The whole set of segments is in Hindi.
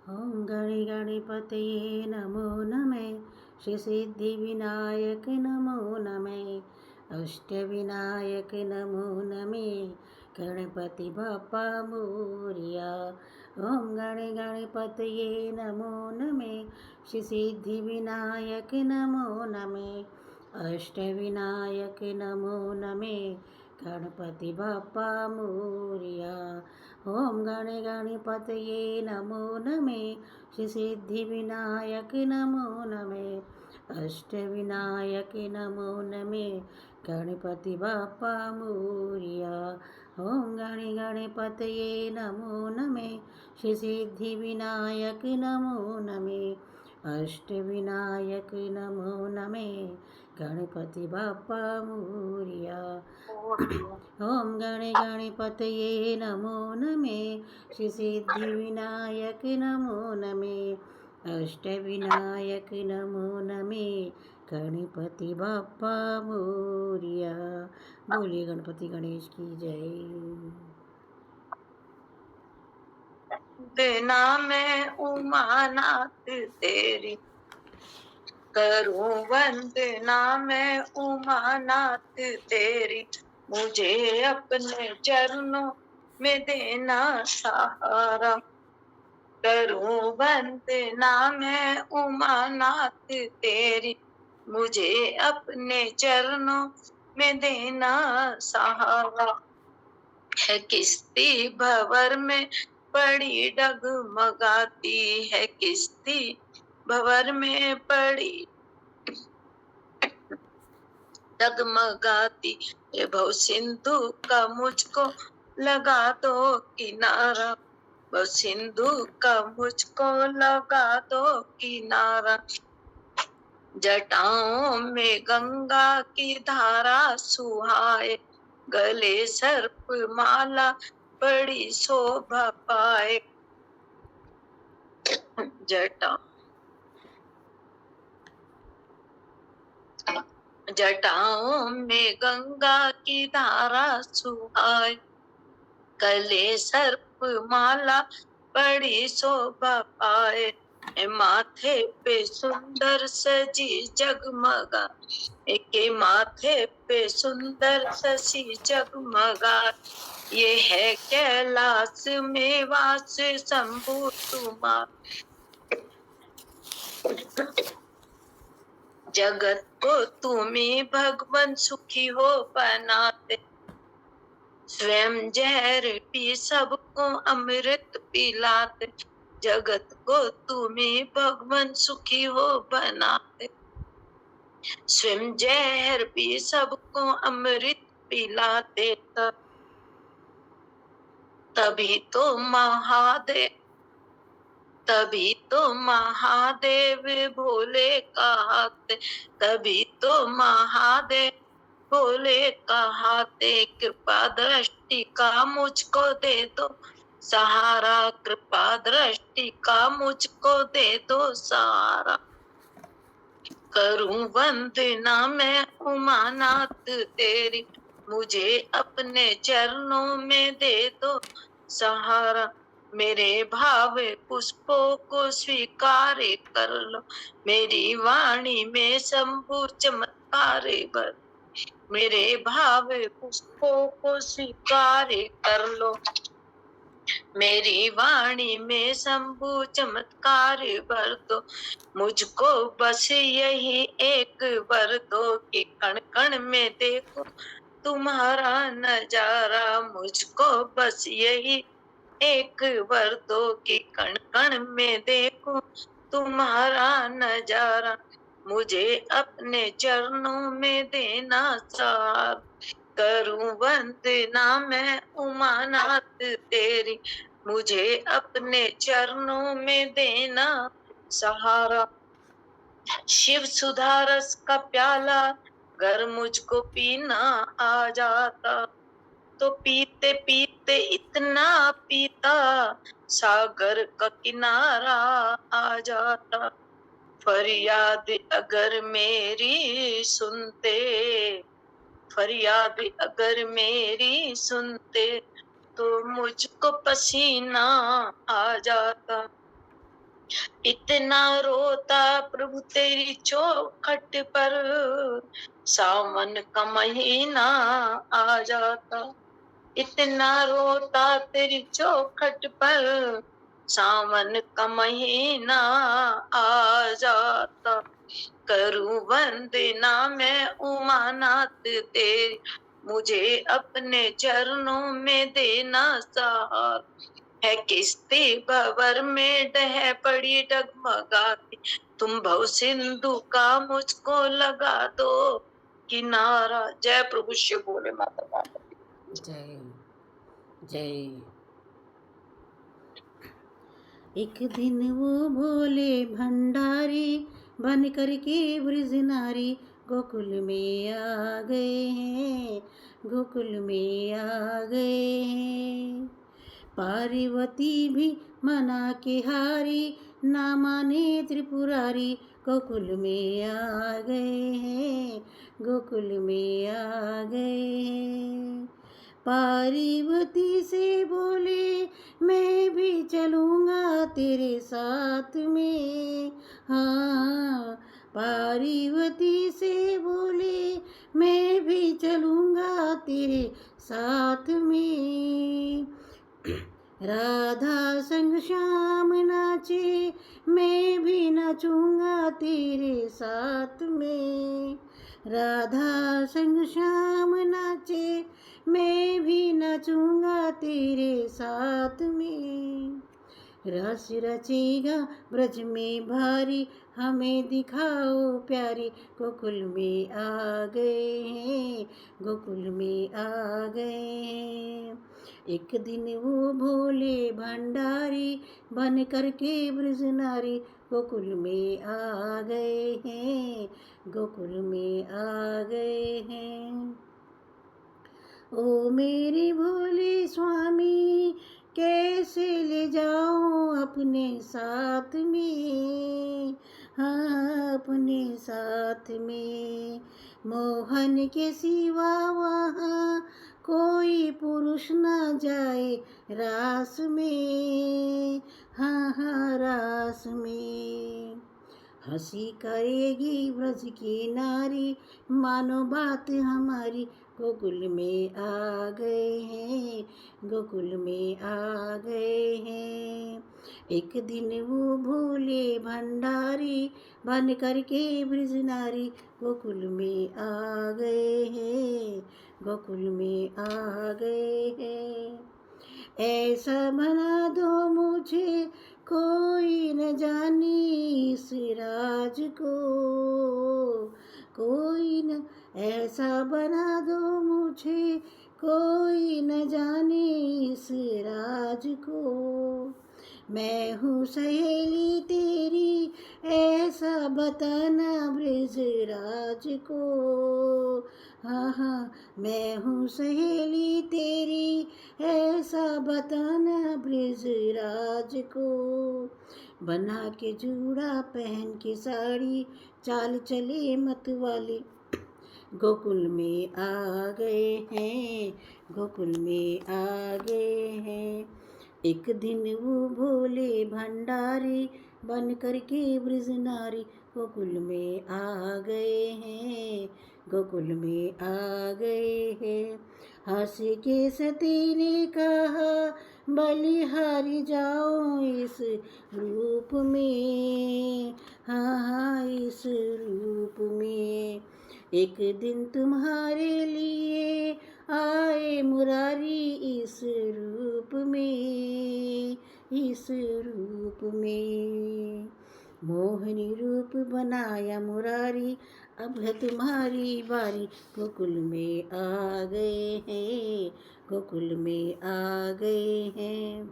ओम गणे गणपतये नमो नमः। श्री सिद्धि विनायक नमो नमः। अष्टविनायक नमो नमः। गणपति बाप्पा मोरिया। ओम गणे गणपतये नमो नमः। श्री सिद्धि विनायक नमो नमः। अष्टविनायक नमो नमः। गणपति बाप्पा मोरिया। ओम गणे गणपतये नमो नमः। श्री सिद्धि विनायक नमो नमः। अष्टविनायक नमो नमः। गणपति बाप्पा मोरिया। ओम गणे गणपतये नमो नमः। श्री सिद्धि विनायक नमो नमः। अष्टविनायक नमो नमः। गणपति बाप्पा मोरिया। ओम गणे गणपतये नमो नमः। श्री सिद्धि विनायक नमो नमः। अष्टविनायक नमो नमः। गणपति बाप्पा मोरिया। बोलिए गणपति गणेश की जय। देना मैं उमानाथ तेरी करूं वंदना मैं उमानाथ तेरी, मुझे अपने चरणों में देना सहारा। करूं वंदना मैं उमानाथ तेरी, मुझे अपने चरणों में देना सहारा। है किस्ती भंवर में पड़ी डगमगाती, है किस्ती भंवर में पड़ी डगमगाती, ये भव सिंधु का मुझको लगा दो किनारा। भव सिंधु का मुझको लगा दो किनारा। जटाओं में गंगा की धारा सुहाए, गले सर्प माला बड़ी शोभा पाए। जटाओं में गंगा की धारा सुहाए, गले सर्प माला बड़ी शोभा पाए। माथे पे सुंदर सजी जगमगा, के माथे पे सुंदर सजी जगमगा। ये है कैलाश में वास शंभु तुम्हारा। जगत को तुम्ही भगवान सुखी हो बनाते, स्वयं जहर पी सबको अमृत पिलाते। जगत को तुम्ही भगवान सुखी हो बनाते, स्वयं जहर पी सबको अमृत पिलाते। तभी तो महादेव, तभी तो महादेव भोले कहते, तभी तो महादेव भोले कहते। कृपा दृष्टि का मुझको दे दो सहारा, कृपा दृष्टि का मुझको दे दो सहारा। करूं वंदना मैं उमानाथ तेरी, मुझे अपने चरणों में दे दो सहारा। मेरे भाव पुष्पों को स्वीकार कर लो, मेरी वाणी में शंभु चमत्कार भर। मेरे भाव पुष्पों को स्वीकार कर लो, मेरी वाणी में शंभु चमत्कार भर दो। मुझको बस यही एक वर दो कि कण कण में देखो तुम्हारा नजारा। मुझको बस यही एक वर दो कि कण कण में देखो तुम्हारा नजारा। मुझे अपने चरणों में देना सहारा। करूं वंदना मैं उमानाथ तेरी, मुझे अपने चरणों में देना सहारा। शिव सुधा रस का प्याला अगर मुझको पीना आ जाता, तो पीते पीते इतना पीता सागर का किनारा आ जाता। फरियाद अगर मेरी सुनते, फरियाद अगर मेरी सुनते, तो मुझको पसीना आ जाता। इतना रोता प्रभु तेरी चौखट पर, सावन का महीना आ जाता। इतना रोता तेरी चौखट पर, सावन का महीना आ जाता। करूं वंदना मैं उमानाथ तेरी, मुझे अपने चरणों में देना सहारा। है किस्ती भंवर में डह पड़ी डगमगाती, तुम भव सिंधु का मुझको लगा दो किनारा। जय प्रभु शिव भोले माता पार्वती। जय जय। एक दिन वो भोले भंडारी बन कर के ब्रज नारी गोकुल में आ गए हैं, गोकुल में आ गए हैं। पार्वती भी मना के हारी, ना माने त्रिपुरारी गोकुल में आ गए हैं, गोकुल में आ गए हैं। पार्वती से बोले मैं भी चलूँगा तेरे साथ में, हाँ। पार्वती से बोले मैं भी चलूँगा तेरे साथ में। राधा संग श्याम नाचे मैं भी नाचूंगा तेरे साथ में। राधा संग श्याम नाचे मैं भी नाचूंगा तेरे साथ में। रस रचेगा ब्रज में भारी, हमें दिखाओ प्यारी गोकुल में आ गए हैं, गोकुल में आ गए हैं। एक दिन वो भोले भंडारी बन कर के ब्रज नारी गोकुल में आ गए हैं, गोकुल में आ गए हैं। ओ मेरे भोले स्वामी कैसे ले जाऊं अपने साथ में, हाँ अपने साथ में। मोहन के सिवा वहाँ कोई पुरुष ना जाए रास में, हाँ हाँ रास में। हंसी करेगी ब्रज की नारी, मानो बात हमारी गोकुल में आ गए हैं, गोकुल में आ गए हैं। एक दिन वो भोले भंडारी बन कर के ब्रज नारी गोकुल में आ गए हैं, गोकुल में आ गए हैं। ऐसा बना दो मुझे कोई न जाने इस राज को, कोई न ऐसा बना दो मुझे कोई न जाने इस राज को। मैं हूँ सहेली तेरी ऐसा बताना ब्रज राज को, हाँ हाँ मैं हूँ सहेली तेरी ऐसा बताना ब्रज राज को। बना के जूड़ा पहन के साड़ी चाल चले मतवाली गोकुल में आ गए हैं, गोकुल में आ गए हैं। एक दिन वो भोले भंडारी बन कर के ब्रज नारी गोकुल में आ गए हैं, गोकुल में आ गए हैं। हंस के सती ने कहा बलिहारी जाओ इस रूप में, हाँ हाँ इस रूप में। एक दिन तुम्हारे लिए आए मुरारी इस रूप में, इस रूप में। मोहिनी रूप बनाया मुरारी, अब है तुम्हारी बारी गोकुल में आ गए हैं, गोकुल में आ गए हैं।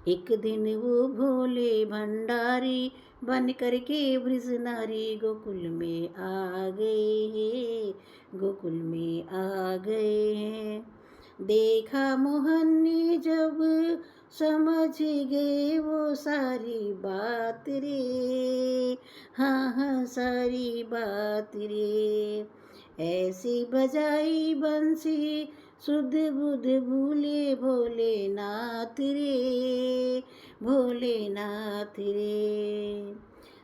एक दिन वो भोले भंडारी बन कर के ब्रज नारी गोकुल में आ गए हैं, गोकुल में आ गए हैं। देखा मोहन ने जब समझ गए वो सारी बात रे, हाँ हाँ सारी बात रे। ऐसी बजाई बंसी सुध बुध भूले भोलेनाथ रे, भोलेनाथ रे।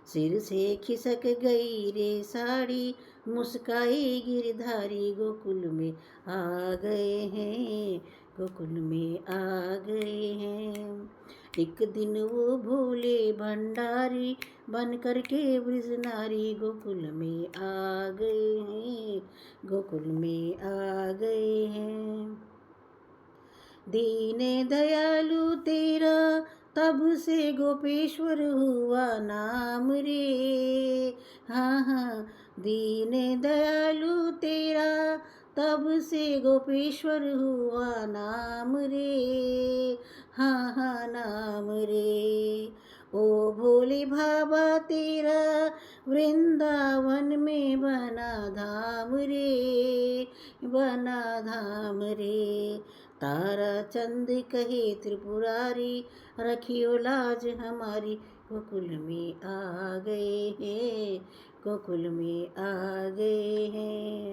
सिर से खिसक गई रे साड़ी, मुस्काए गिरधारी गोकुल में आ गए हैं, गोकुल में आ गए हैं। एक दिन वो भोले भंडारी बन कर के ब्रज नारी गोकुल में आ गए हैं, गोकुल में आ गए हैं। दीन दयालु तेरा तब से गोपेश्वर हुआ नाम रे। हाँ हाँ, दीन दयालु तेरा तब से गोपेश्वर हुआ नाम रे। हाँ हाँ नाम रे। ओ भोले बाबा तेरा वृंदावन में बना धाम रे, बना धाम रे। तारा चंद कहे त्रिपुरारी, रखियो लाज हमारी, गोकुल में आ गए हैं, गोकुल में आ गए हैं।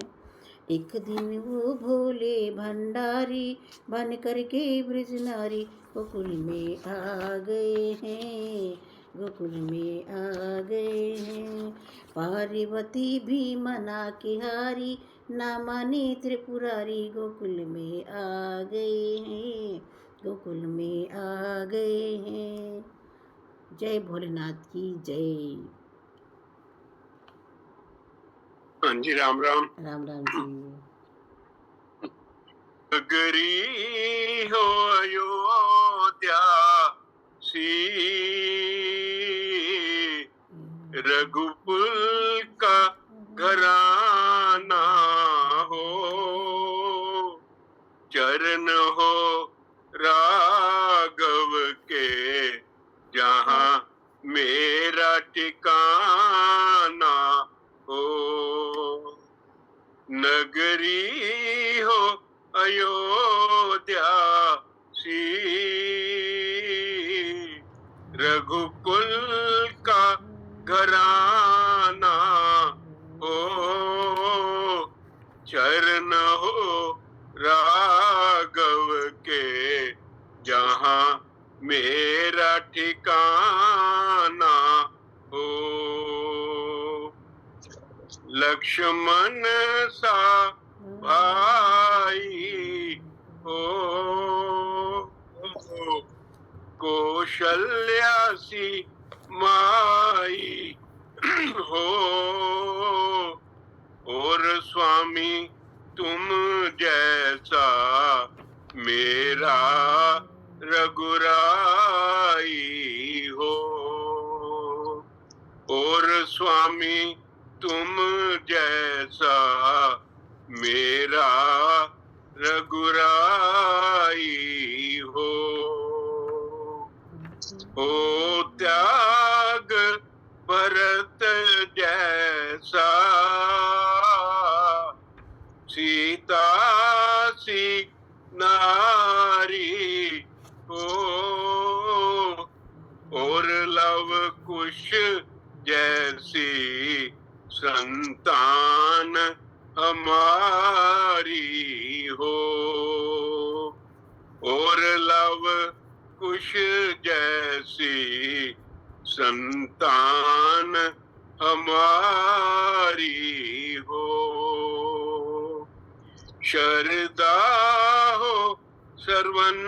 एक दिन वो भोले भंडारी बन कर के ब्रज नारी गोकुल में आ गए हैं, गोकुल में आ गए हैं। पार्वती भी मना के हारी, ना माने त्रिपुरारी गोकुल में आ गए हैं, गोकुल में आ गए हैं। जय भोलेनाथ की जय। हाँ जी, राम राम। राम राम जी। नगरी हो अयोध्या सी, रघुकुल का घराना हो, चरण हो राघव के जहाँ मेरा ठिकाना हो। नगरी हो अयोध्या सी, रघुकुल का घराना हो, चरण हो राघव के जहाँ मेरा ठिकाना हो। लक्ष्मण सा भाई हो, कौशल्या सी माई हो, और स्वामी तुम जैसा मेरा रघुराई हो, और स्वामी तुम जैसा मेरा रघुराई हो। त्याग भरत जैसा, सीता सी नारी हो, और लव कुश जैसी संतान हमारी हो, और लव कुश जैसी संतान हमारी हो। शरदा हो सर्वन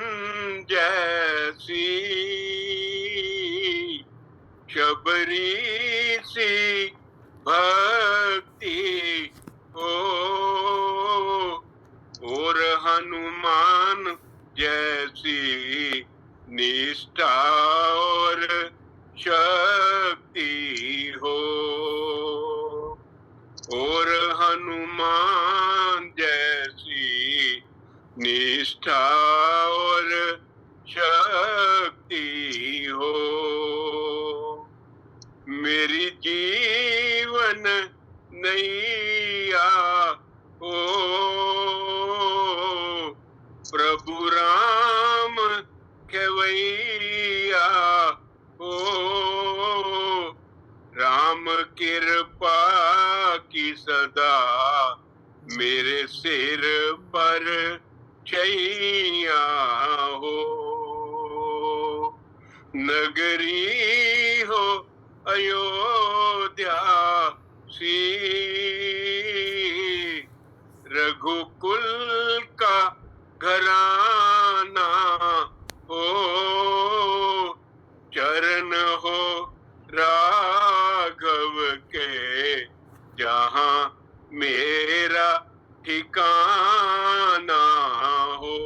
जैसी, शबरी सी भक्ति हो, और हनुमान जैसी निष्ठा और शक्ति हो, और हनुमान जैसी निष्ठा और शक्ति हो। मेरी जीवन नैया हो, प्रभु राम खेवैया हो, राम कृपा की सदा मेरे सिर पर छैया हो। नगरी हो अयोध्या सी, रघुकुल का घराना हो, चरण हो राघव के जहाँ मेरा ठिकाना हो,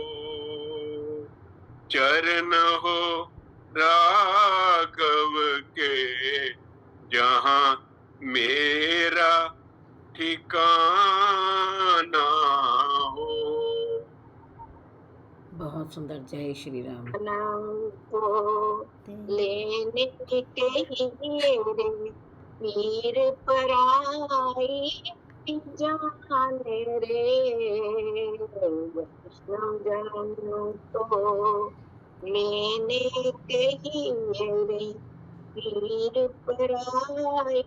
चरण हो राघव के जहाँ मेरा ठिकाना हो। बहुत सुंदर। जय श्री राम। को लेने के लिए रे वीर पराई जाने रे, वैष्णव जन को लेने के लिए रे वीर पराई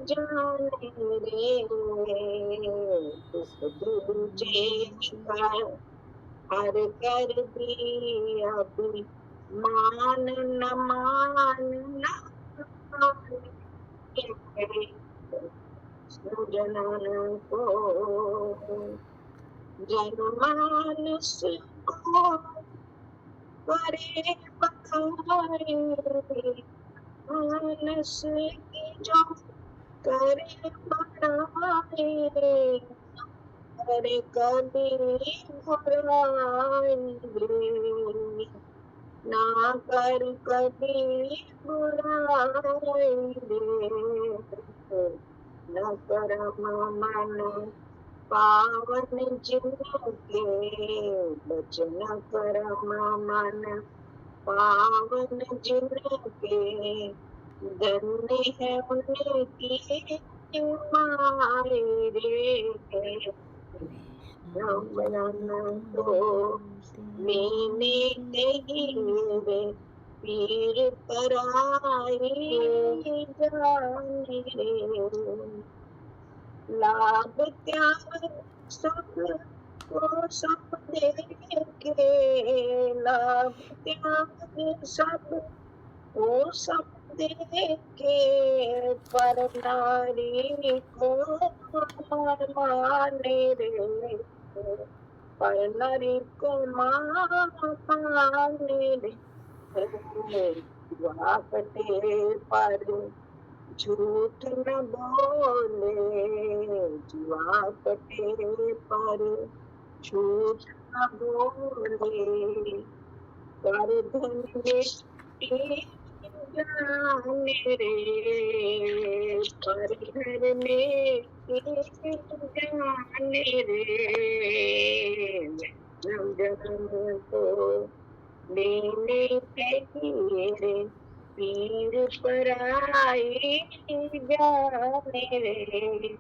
जाने रे, दुख दूजे का हर कर दिया भी मान न मान न जनन को जनमानस को करे बखारे, मानस की जो करे बढ़ाए, करे कभी बुराई रे, ना कर कभी बुराई रे, न करम मन पावन जिनके बचन करम मन पावन जिनके, धन्य है उनकी माए रे, को लेने के लिए पीर पराई जाने रे, लाभ त्याग सब को सब दे के, लाभ त्याग सब को सब दे के, पर नारी को माने रे, पर नारी को माने रे, वापटे पर झूठ न बोले, जुआपटे पर झूठ न बोले, कर धन्य जाने रे, पर घर में जाने रे, जन्म को लेने के लिए रे पीर पराई जाने रे,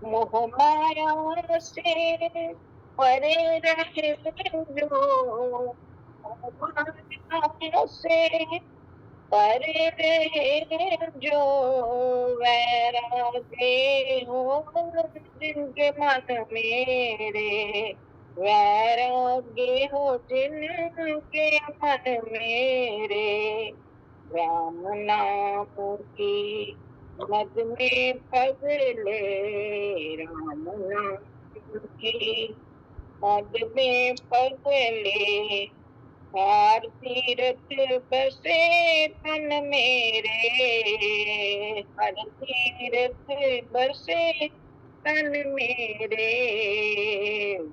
मोह माया से परे रहे जो, माया से परे रहे जो, वैराग्य हो जिनके मन मेरे, वैराग्य हो जिनके मन मेरे, राम नाम की मद में पगले, राम नाम की मद में पगले, हर तीरथ बसे तन मेरे, हर तीरथ बसे तन मेरे,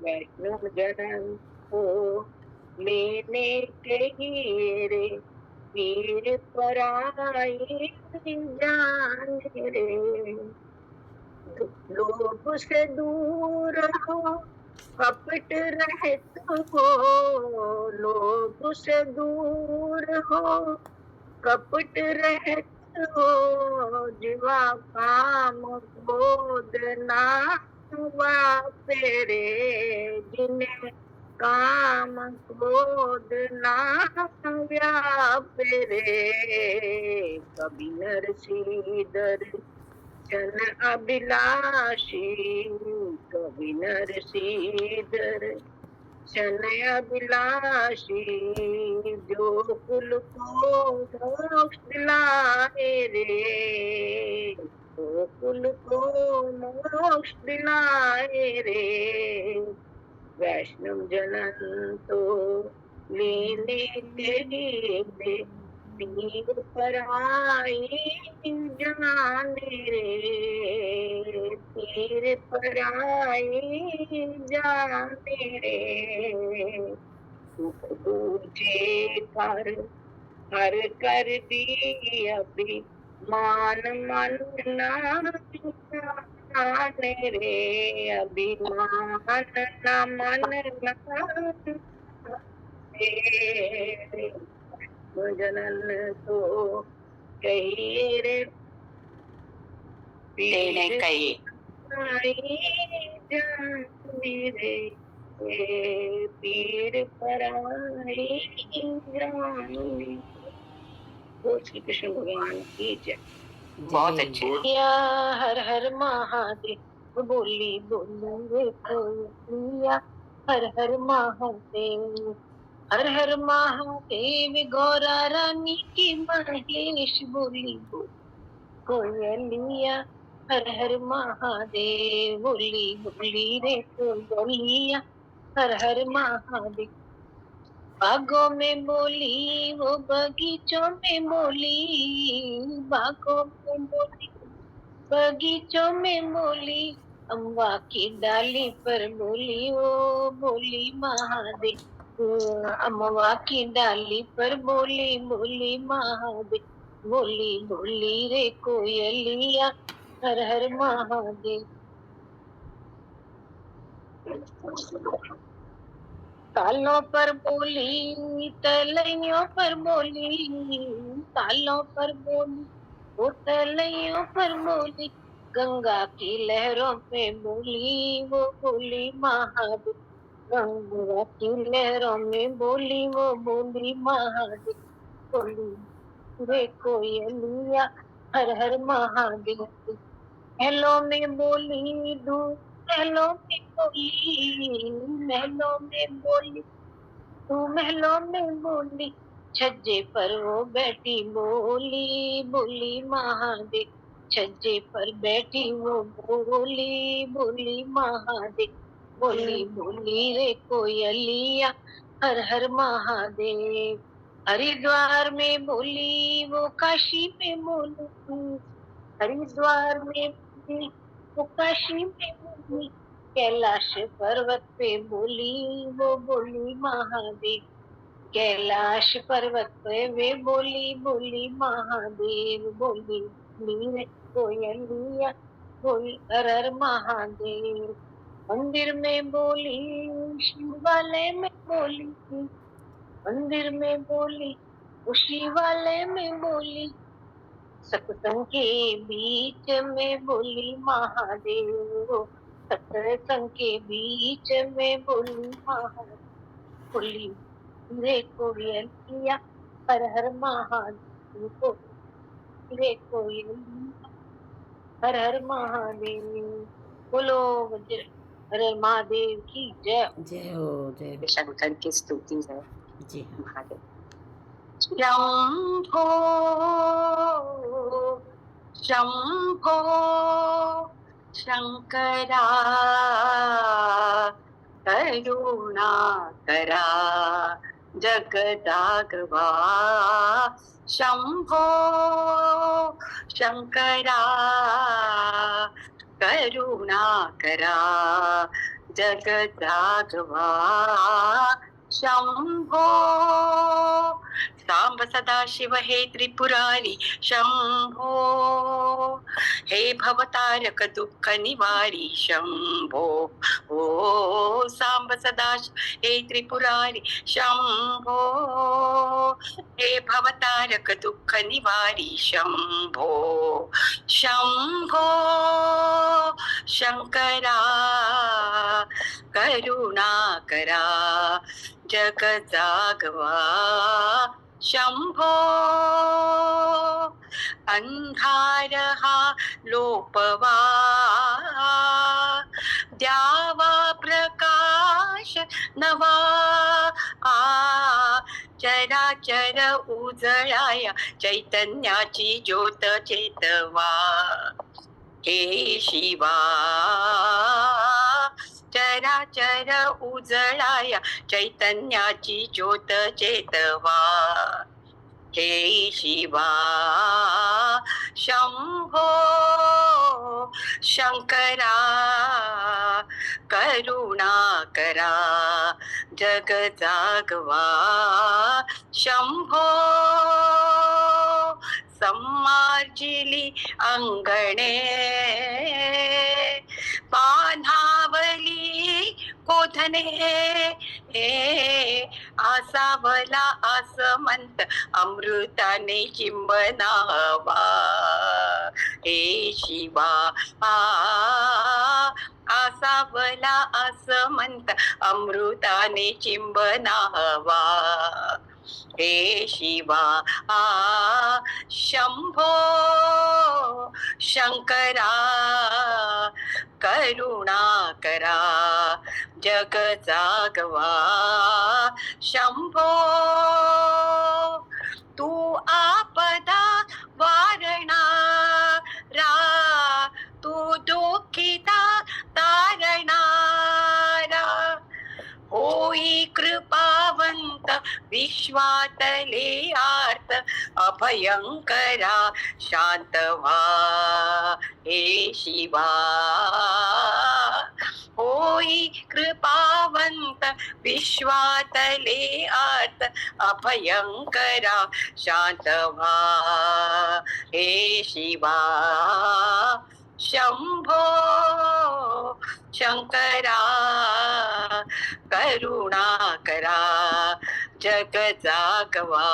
वैष्णव जनन को लेने के रे पीर पराई जाने रे, लोभ से दूर हो कपट रहित हो, लोभ से दूर हो कपट रहित हो, जीवा काम क्रोध ना वापे रे, जिन्हें काम क्रोध ना व्यापे रे, कभी नरसीधर जन अभिलाषी, कभी नरसीधर क्षण अभिलाषी जो कुल को मोक्ष दिलाए रे, जो कुल को मोक्ष दिलाए रे, वैष्णव जनन तो लेने के लिए पीर पराई जाने रे, पीर पराई जाने रे, सुख दूजे कर हर कर दी अभी मान मन नाने रे, अभिमान न मन रे, जनन तो कहिए रे तेने कही जाने रे, पीर पराई जाने। बोल श्री कृष्ण भगवान की जय। बहुत अच्छे। या हर हर महादेव बोली बोली रे कोयलिया, हर हर महादेव, हर हर महादेव, गौरा रानी की महेश बोली बोली कोयलिया, हर हर महादेव बोली बोली रे कोयलिया, हर हर महादेव। बागों में बोली वो बगीचों में बोली, बागों में बोली बगीचों में बोली, अम्बा की डाली पर बोली वो बोली महादेव, अम्बा की डाली पर बोली बोली महादेव, बोली बोली रे कोयलिया, हर हर महादेव। तालों पर बोली तलैयों पर बोली, तालों पर बोली वो तलैयों पर बोली, गंगा की लहरों पे बोली वो बोली महादेव, गंगा की लहरों में बोली वो बोली महादेव, बोली रे कोयलिया, हर हर महादेव। महलों में बोली दूध, महलों में बोली, महलों में बोली तू, महलों में बोली, छज्जे पर वो बैठी बोली बोली महादेव, छज्जे पर बैठी वो बोली बोली महादेव, बोली बोली रे कोयलिया, हर हर महादेव। हरिद्वार में बोली वो काशी में बोली, हरिद्वार में बोली वो काशी में बोली, कैलाश पर्वत पे बोली वो बोली महादेव, कैलाश पर्वत पे वे बोली बोली महादेव, बोली रे कोयलिया, बोली हर हर महादेव। मंदिर में बोली शिवालय में बोली, मंदिर में बोली वो शिवालय में बोली, सत्संग के बीच में बोली महादेव, सत्संग के बीच में बोली महादेव, बोली रे कोयलिया, हर हर महादेव, रे कोयलिया, हर हर महादेव। बोलो वज्र हर हर महादेव की जय। जय हो, जय हो। शंकर की स्तुति है जी हाँ। महादेव। शंभो शंभो शंकरा करुणा करा जगदागवा, शंभो शंकरा करुणा करा जगदागवा, शंभो सांब सदाशिव हे त्रिपुरारी, शंभो हे भवतारक दुःख निवारी, शंभो ओ सांब सदाशिव हे त्रिपुरारी, शंभो हे भवतारक दुःख निवारी, शंभो शंभो शंकरा करुणा करा जग जागवा, शंभो अंधार हा लोपवा, द्यावा प्रकाश नवा चराचर उजळाया चैतन्याची ज्योत चेतवा हे शिवा चराचर उजळाया चैतन्याची ज्योत चेतवा हे शिवा शंभो शंकरा करुणा करा जग जागवा शंभो सम्मार्जिली अंगणे पान्हावली कोधने आसावला आसमंत अमृताने चिंबनावा हे शिवा आसावला आसमंत अमृताने चिंबनावा हे शिवा शंभो शंकरा करुणा करा जग जागवा शंभो तू आपदा वारणारा तू दुःखिता तारणारा होई कृपावंत विश्वातले आर्त अभयंकरा शांत व्हा हे शिवा होई कृपावंत विश्वातले आर्त अभयंकरा शांत व्हा हे शिवा शंभो शंकरा करुणा करा जग जागवा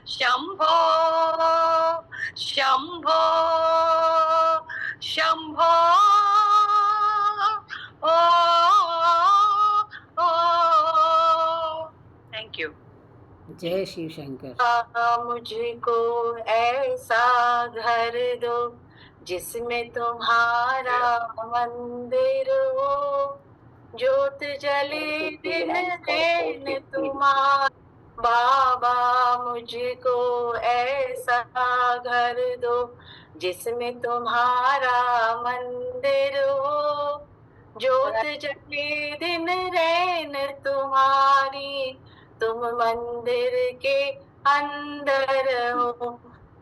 शंभो शंभो शंभो ओ थैंक यू। जय शिव शंकर। मुझको ऐसा घर दो जिसमें तुम्हारा मंदिर हो, ज्योत जले दिन दिन तुम्हारा। बाबा मुझको ऐसा घर दो जिसमें तुम्हारा मंदिर हो, ज्योत जले दिन रैन तुम्हारी, तुम मंदिर के अंदर हो।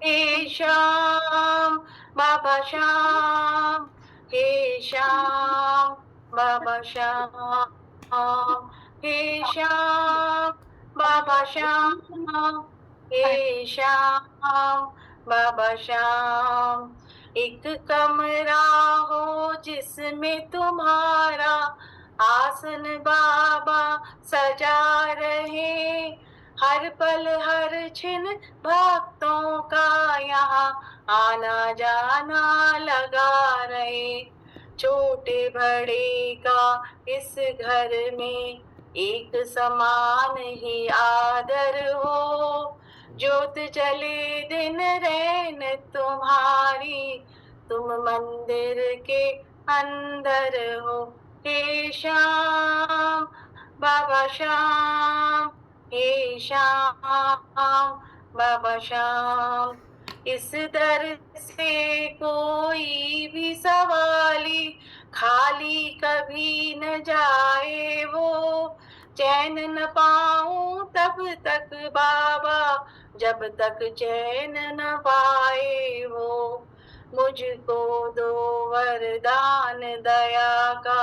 हे श्याम बाबा श्याम, हे श्याम बाबा श्याम, हे श्याम बाबा श्याम, हे श्याम बाबा श्याम। एक कमरा हो जिसमें तुम्हारा आसन बाबा सजा रहे, हर पल हर क्षण भक्तों का यहाँ आना जाना लगा रहे। छोटे बड़े का इस घर में एक समान ही आदर हो, ज्योत जले दिन रैन तुम्हारी, तुम मंदिर के अंदर हो। हे श्याम बाबा श्याम, हे श्याम बाबा श्याम। इस दर से कोई भी सवाली खाली कभी न जाए वो, चैन न पाऊं तब तक बाबा जब तक चैन न पाए वो। मुझको दो वरदान दया का,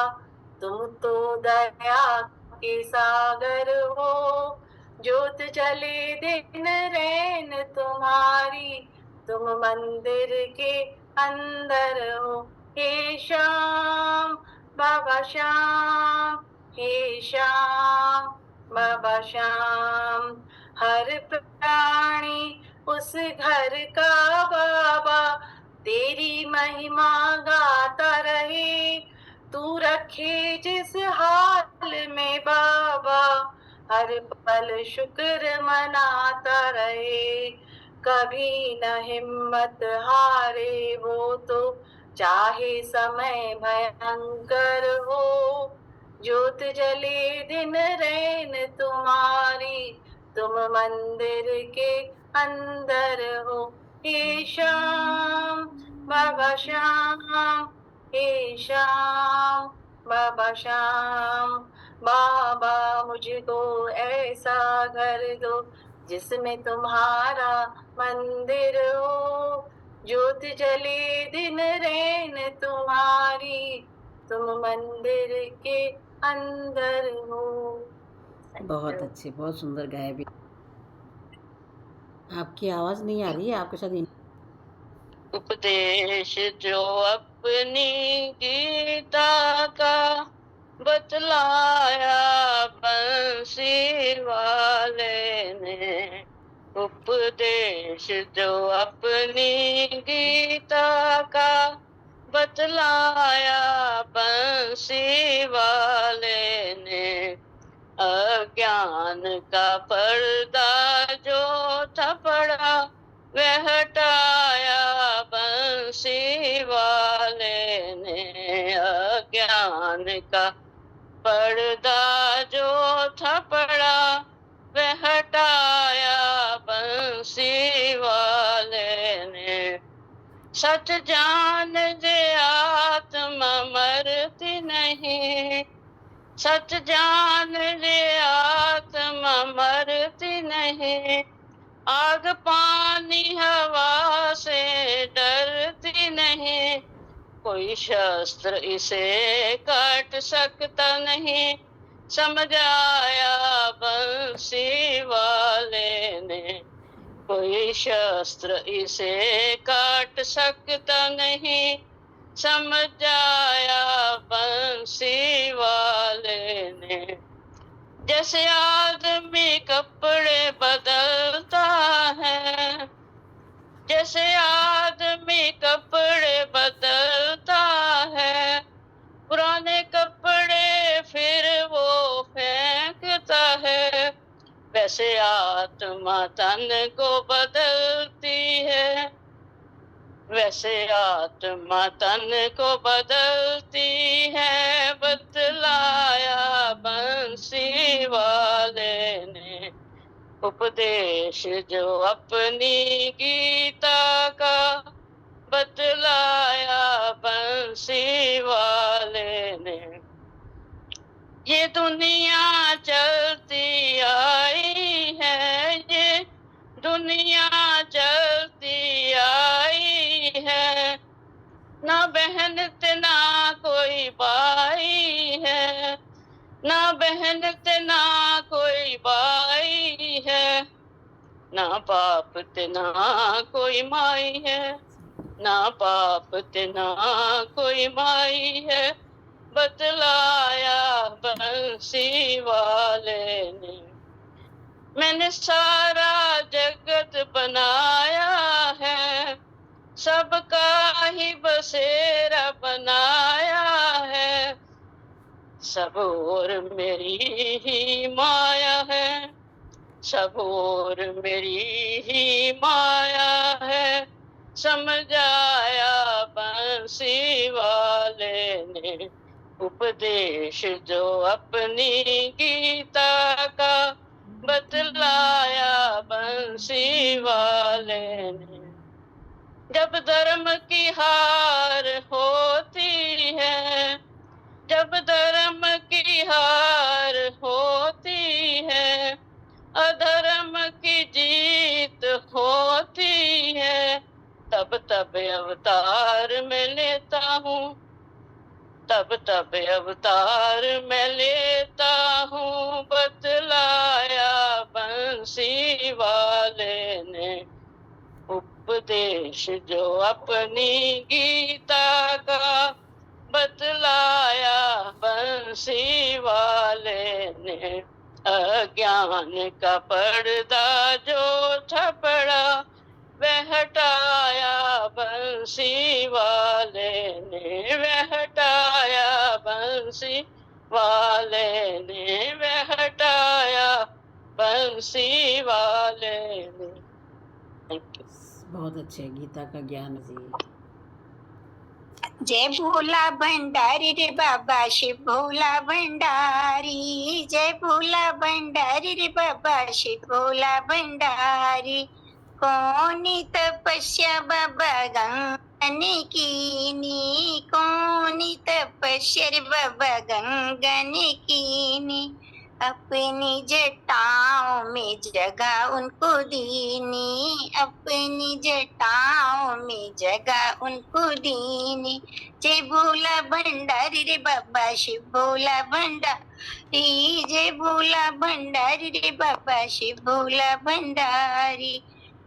तुम तो दया के सागर हो, ज्योत जले दिन रैन तुम्हारी, तुम मंदिर के अंदर हो। हे श्याम बाबा श्याम, हे श्याम बाबा श्याम। हर प्राणी उस घर का बाबा तेरी महिमा गाता रहे, तू रखे जिस हाल में बाबा हर पल शुक्र मनाता रहे। कभी न हिम्मत हारे वो तो, चाहे समय भयंकर हो, ज्योत जले दिन रैन तुम्हारी, तुम मंदिर के अंदर हो। हे श्याम बाबा श्याम, हे श्याम बाबा श्याम। बाबा मुझको ऐसा घर दो जिसमें तुम्हारा मंदिर हो। ज्योत जले दिन रैन तुम्हारी, तुम मंदिर के अंदर हो। बहुत अच्छे, बहुत सुंदर गाया भी। आपकी आवाज नहीं आ रही है, आपके साथ उपदेश जो अपनी गीता का बतलाया बंसी वाले ने। उपदेश जो अपनी गीता का बतलाया बंसी वाले ने। अज्ञान का पर्दा जो था पड़ा वह हटाया बंसी वाले ने। अज्ञान का पर्दा जो था पड़ा वह हटाया बंसी वाले ने। सच जान जे आत्मा मरती नहीं, सच जान ले आत्मा मरती नहीं। आग पानी हवा से डरती नहीं, कोई शस्त्र इसे काट सकता नहीं। समझाया बंसी वाले ने। कोई शस्त्र इसे काट सकता नहीं, समझाया बंसी वाले ने। जैसे आदमी कपड़े बदलता है, जैसे आदमी कपड़े बदलता है, पुराने कपड़े फिर वो फेंकता है, वैसे आत्मा तन को बदलती है, वैसे आत्मा तन को बदलती है। बतलाया बंसी वाले ने। उपदेश जो अपनी गीता का बतलाया बंसी वाले ने। ये दुनिया चलती आई है, ये दुनिया चलती आई है, ना बहन ते ना कोई भाई है, ना बहन ते ना कोई भाई है, ना बाप ते ना कोई माई है, ना बाप ते ना कोई माई है। बतलाया बंसी वाले ने। मैंने सारा जगत बनाया है, सबका ही बसेरा बनाया है, सब और मेरी ही माया है, सब और मेरी ही माया है। समझाया बंसी वाले ने। उपदेश जो अपनी गीता का बतलाया बंसी वाले ने। जब धर्म की हार होती है, जब धर्म की हार होती है, अधर्म की जीत होती है, तब तब अवतार में लेता हूँ, तब तब अवतार में लेता हूँ। बतलाया बंसी वाले ने। उपदेश जो अपनी गीता का बतलाया बंसी वाले ने। अज्ञान का पर्दा जो था पड़ा वह हटाया बंसी वाले ने, वह हटाया बंसी वाले ने, वह हटाया बंसी वाले ने। बहुत अच्छे गीता का ज्ञान जी। जय भोला भंडारी रे बाबा शिव भोला भंडारी, जय भोला भंडारी रे बाबा शिव भोला भंडारी। कौनी तपस्या बाबा गंगन कीनी, कौनी तपस्या रे बाबा गंगन कीनी। अपनी जटाओं में जगह उनको दीनी, अपनी जटाओं में जगह उनको दीनी। जय भोला भंडारी रे बाबा शिव भोला भंडारी, जय भोला भंडारी रे बाबा शिव भोला भंडारी।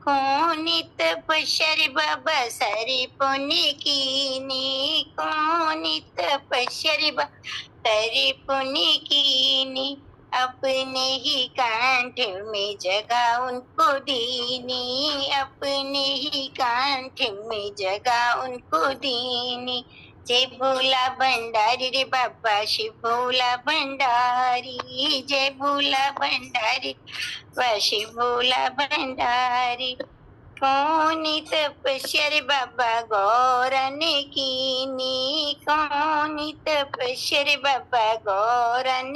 कौनी तपस्या रे बाबा सारी पुण्य कीनी, कौनी तपस्या रे बाबा सारी पुण्य कीनी। अपने ही कंठ में जगह उनको दीनी, अपने ही कंठ में जगह उनको दीनी। जय भोला भंडारी रे बाबा शिव भोला भंडारी, जय भोला भंडारी बाबा शिव भोला भंडारी। कौनी तपस्या रे बाबा गौरन कीनी, कौनी तपस्या रे बाबा गौरन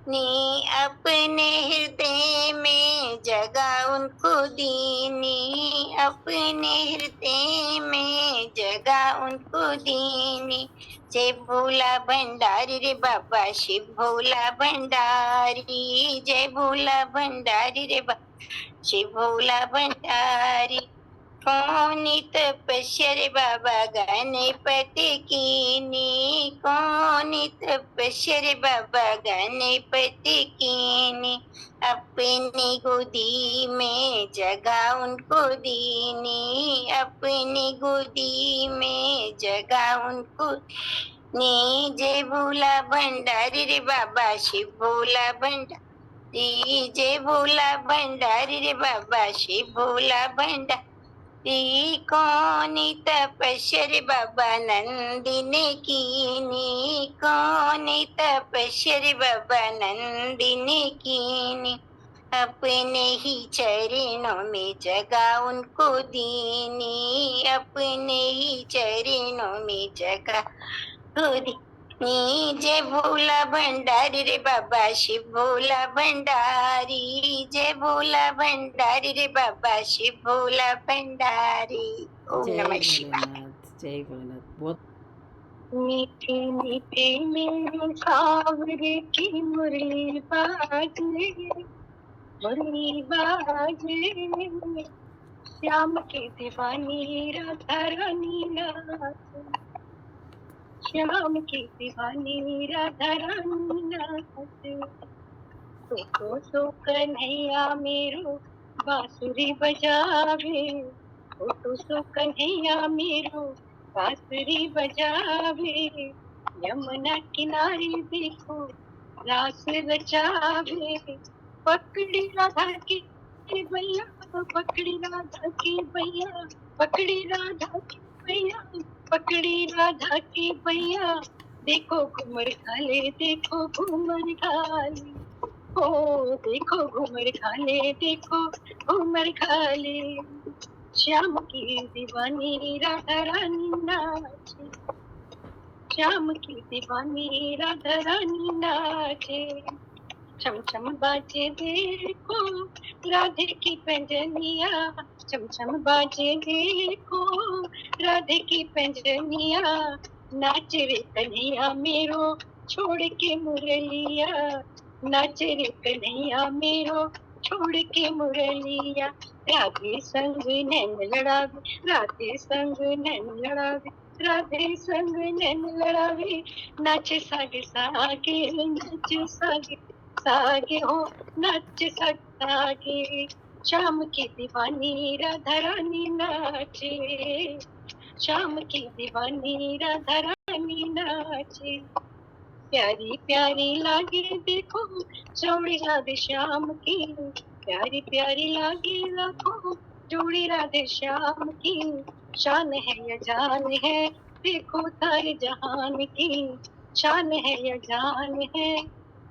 नी। अपने हृदय में जगह उनको दीनी, अपने हृदय में जगह उनको दीनी। जय भोला भंडारी रे बाबा शिव भोला भंडारी, जय भोला भंडारी रे बाबा शिव भोला भंडारी। कौनी तपस्या रे बाबा गणपति कीनी, कौनी तपस्या रे बाबा गणपति कीनी। अपनी गोदी में जगह उनको दीनी, अपनी गोदी में जगह उनको नी। जय भोला भंडारी रे बाबा शिव भोला भंडारी, जय भोला भंडारी रे बाबा शिव भोला भंडारी। कौनी तपस्या रे बाबा नंदिनी कीनी, कौनी तपस्या रे बाबा नंदिनी कीनी। अपने ही चरणों में जगह उनको दीनी, अपने ही चरणों में जगह को दी। जय भोला भंडारी रे बाबा शिव भोला भंडारी, जय भोला भंडारी रे बाबा शिव भोला भंडारी। ओम जय नमः शिवाय। भोलेनाथ, जय भोलेनाथ। बहुत मीठे मीठे मेरे सावरे की मुरली बाजे, मुरली बाजे। श्याम की दीवानी राधा रानी नाचे, श्याम की दीवानी राधा रानी नाचे। तो कन्हैया मेरो बांसुरी बजावे, तो कन्हैया मेरो बांसुरी बजावे। यमुना किनारे देखो रास रचावे, पकड़ी राधा की भैया, पकड़ी राधा की भैया, पकड़ी राधा की भैया, पकड़ी राधा की भैया। देखो घूमर खाले, देखो घूमर खाले, ओ देखो घूमर खाले, देखो घूमर खाले। श्याम की दीवानी राधा रानी नाचे, श्याम की दीवानी राधा रानी नाचे। छम छम बाजे देखो राधे की पैंजनिया, छम छम बाजे देखो राधे की पैंजनिया। नाच रे कन्हैया मेरो छोड़ के मुरलिया, नाच रे कन्हैया मेरो छोड़ के मुरलिया। राधे संग नैन लड़ावे, राधे संग नैन लड़ावे, राधे संग नैन लड़ावे। नाच सागे सागे, नाच सागे सागे हो, नाच सागे। शाम की दीवानी राधा रानी नाचे, शाम की दीवानी राधा रानी नाचे। प्यारी प्यारी लागे देखो जोड़ी राधे श्याम की, प्यारी प्यारी लागे देखो जोड़ी राधे श्याम की। शान है या जान है देखो सारे जहान की, शान है या जान है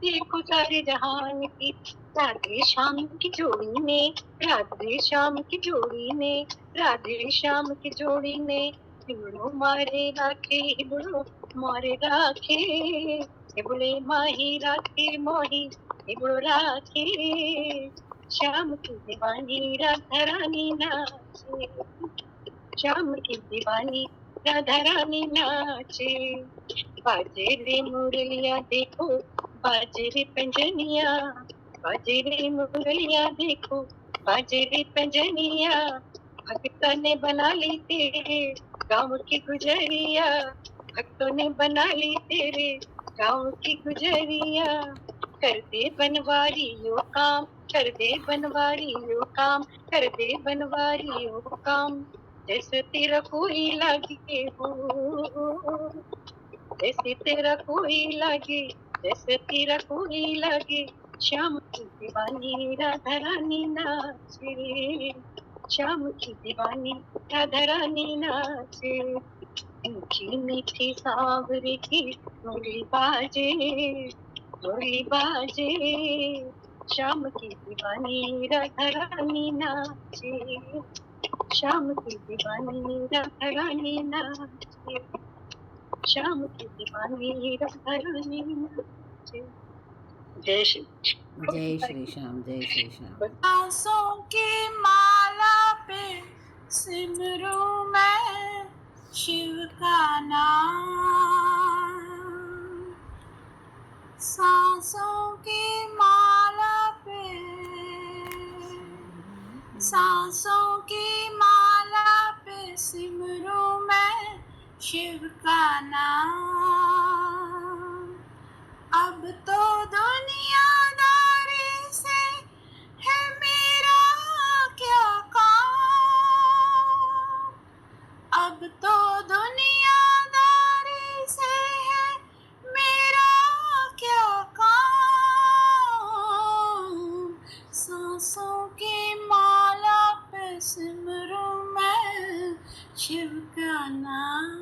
देखो सारे जहान की। राधे श्याम की जोड़ी ने, राधे श्याम की जोड़ी ने, राधे श्याम की जोड़ी ने हिबड़ो मारे राखे हिबड़ो मारे राखे हिबड़े माही राखे मोही हिबड़ो राखे श्याम की दीवानी राधा रानी नाचे श्याम की दीवानी राधा रानी नाचे बाजे रे मुरलिया देखो बाजे रे पंजनिया बाजे रे मुरलिया देखो बाजे रे पंजनिया भक्तों ने बना ली तेरे गाँव की गुजरिया भक्तों ने बना ली तेरे गाँव की गुजरिया कर दे बनवारी यो काम कर दे बनवारी यो काम कर दे बनवारी यो काम जैसे तेरा कोई लगे हो जैसे तेरा कोई लगे जैसे तेरा कोई लगे श्याम की दीवानी राधा रानी नाचे श्याम की दीवानी राधा रानी नाचे मीठी मीठी सांवरे की मुरली बाजे श्याम की दीवानी राधा रानी नाचे श्याम की दीवानी राधा रानी नाचे श्याम की दीवानी राधा रानी नाचे जय श्री जय श्री श्याम, जय श्री श्याम। सांसों की माला पे सिमरूं मैं शिव का नाम सांसों की माला पे सांसों की माला पे सिमरूं मैं शिव का नाम अब तो दुनियादारी से है मेरा क्या काम अब तो दुनियादारी से है मेरा क्या काम सांसों की माला पे सिमरूं मैं शिव का नाम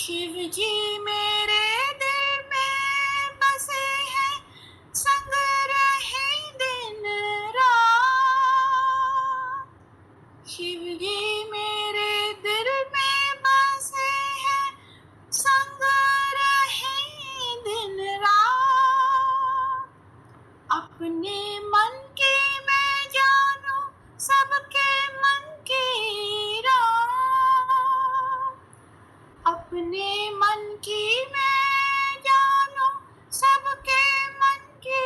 शिव जी मेरे दिल में बसे हैं संग रहे दिन रात शिव जी मेरे दिल में बसे हैं संग रहे दिन रात अपने मन की मैं जानूं सबके मन की रात अपने मन की मैं जानूं सबके मन की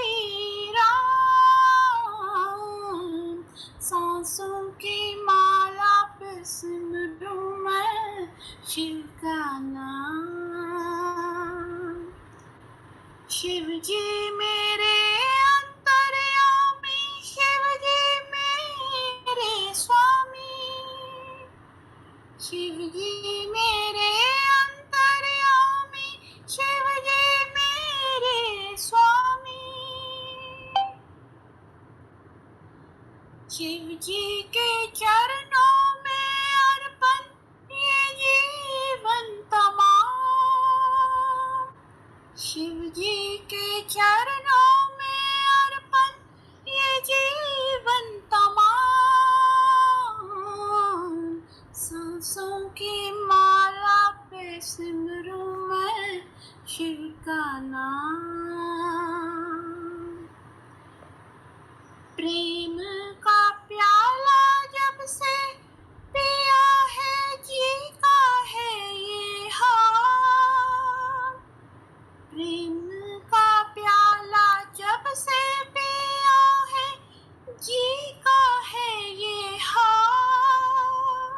रात सांसों की माला पे सिमरूं मैं शिव का नाम शिव जी मेरे अंतर्यामी शिव जी मेरे स्वामी शिव जी मेरे अंतर्यामी शिव जी मेरे स्वामी शिव जी के चरणों में अर्पण ये जीवन तमाम शिव जी के चरणों में अर्पण ये जीवन तमाम सांसों की माला पे सिमरूं मैं शिव का नाम प्रेम का प्याला जब से पिया है जी का है ये हाल प्रेम का प्याला जब से पिया है जी का है ये हाल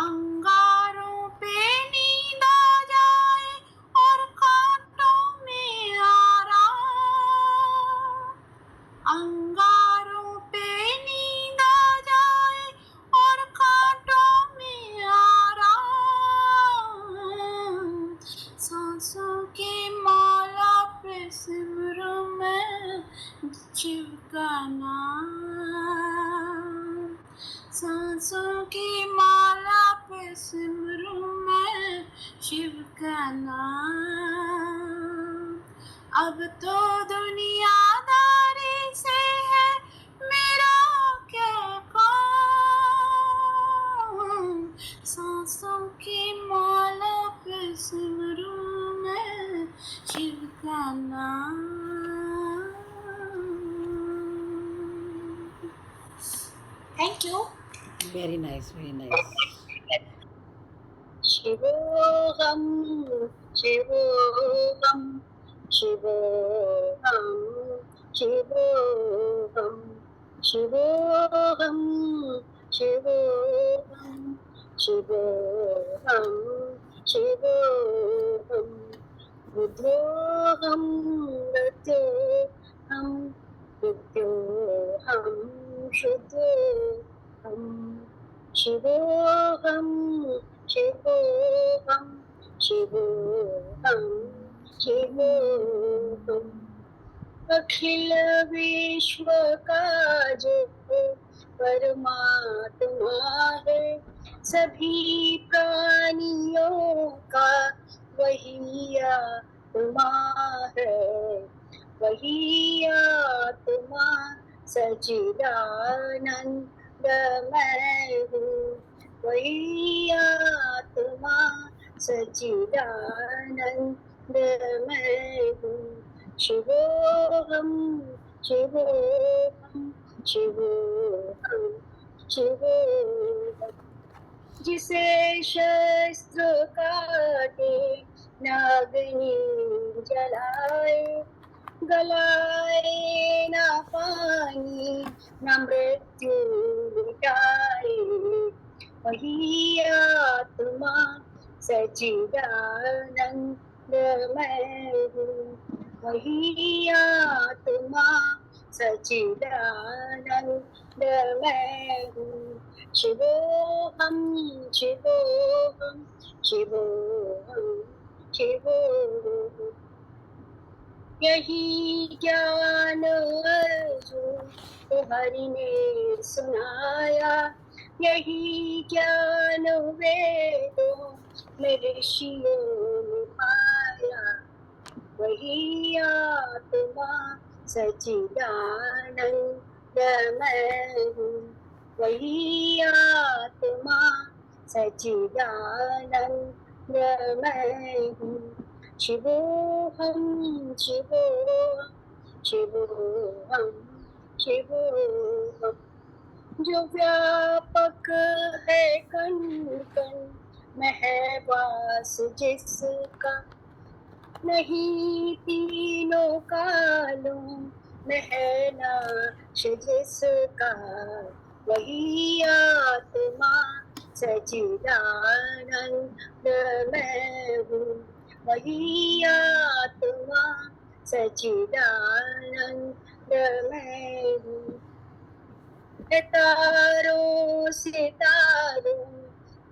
अंगारों पे नींद आ जाए और कांटों में आराम अंगारों पे नींद आ जाए और कांटों में आराम सांसों की माला पे सिमरूं मैं शिव का नाम सांसों की माला पे सिमरूं मैं शिव का नाम अब तो दुनियादारी से है मेरा क्या काम जाना। Thank you. Very nice, very nice. शिवोऽहं शिवोऽहं शिवोऽहं शिवोऽहं शिवोऽहं शिवोऽहं शिवोऽहं शिवोऽहं बुद्धोऽहं मृत्योऽहं मृत्योऽहं शुद्धोऽहं शिवोऽहं शिवोऽहं शिवोऽहं शिवोऽहम् अखिल विश्व का जो परमात्मा है, सभी प्राणियों का वही आत्मा है, वही आत्मा सच्चिदानंदमय हूँ, वही आत्मा सच्चिदानंदमय हूँ। शिवोऽहं शिवोऽहं शिवोऽहं शिवोऽहं जिसे शस्त्र काटे नागनी जलाए, गलाए न पानी न मृत्यु मिटाए, वही आत्मा सच्चिदानंदमय हूँ, वही आत्मा सच्चिदानंदमय हूँ। शिवोऽहं शिवोऽहं शिवोऽहं शिवोऽहं यही ज्ञान अर्जुन को हरि ने सुनाया, यही ज्ञान वेदों में ऋषियों ने पाया, वही आत्मा सच्चिदानंदमय हूँ, वही आत्मा सच्चिदानंदमय हूँ। शिवोऽहं शिवोऽहं शिवोऽहं शिवोऽहं जो व्यापक है कण कण में है वास जिसका, नहीं तीनों कालों में है नाश जिसका, वही आत्मा सच्चिदानंदमय हूँ, वही आत्मा सच्चिदानंदमय हूँ। तारों सितारों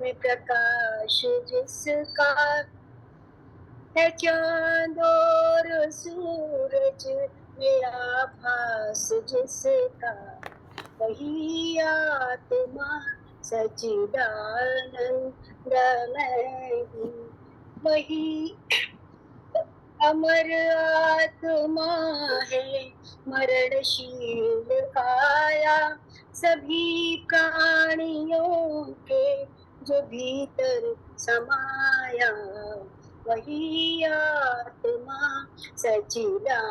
में प्रकाश जिसका, है चांद और सूरज में आभास जिसका, वही आत्मा सच्चिदानंदमय हूँ, वही अमर आत्मा है मरणशील काया, सभी प्राणियों के जो भीतर समाया, वही आत्मा सच्चिदानंदमय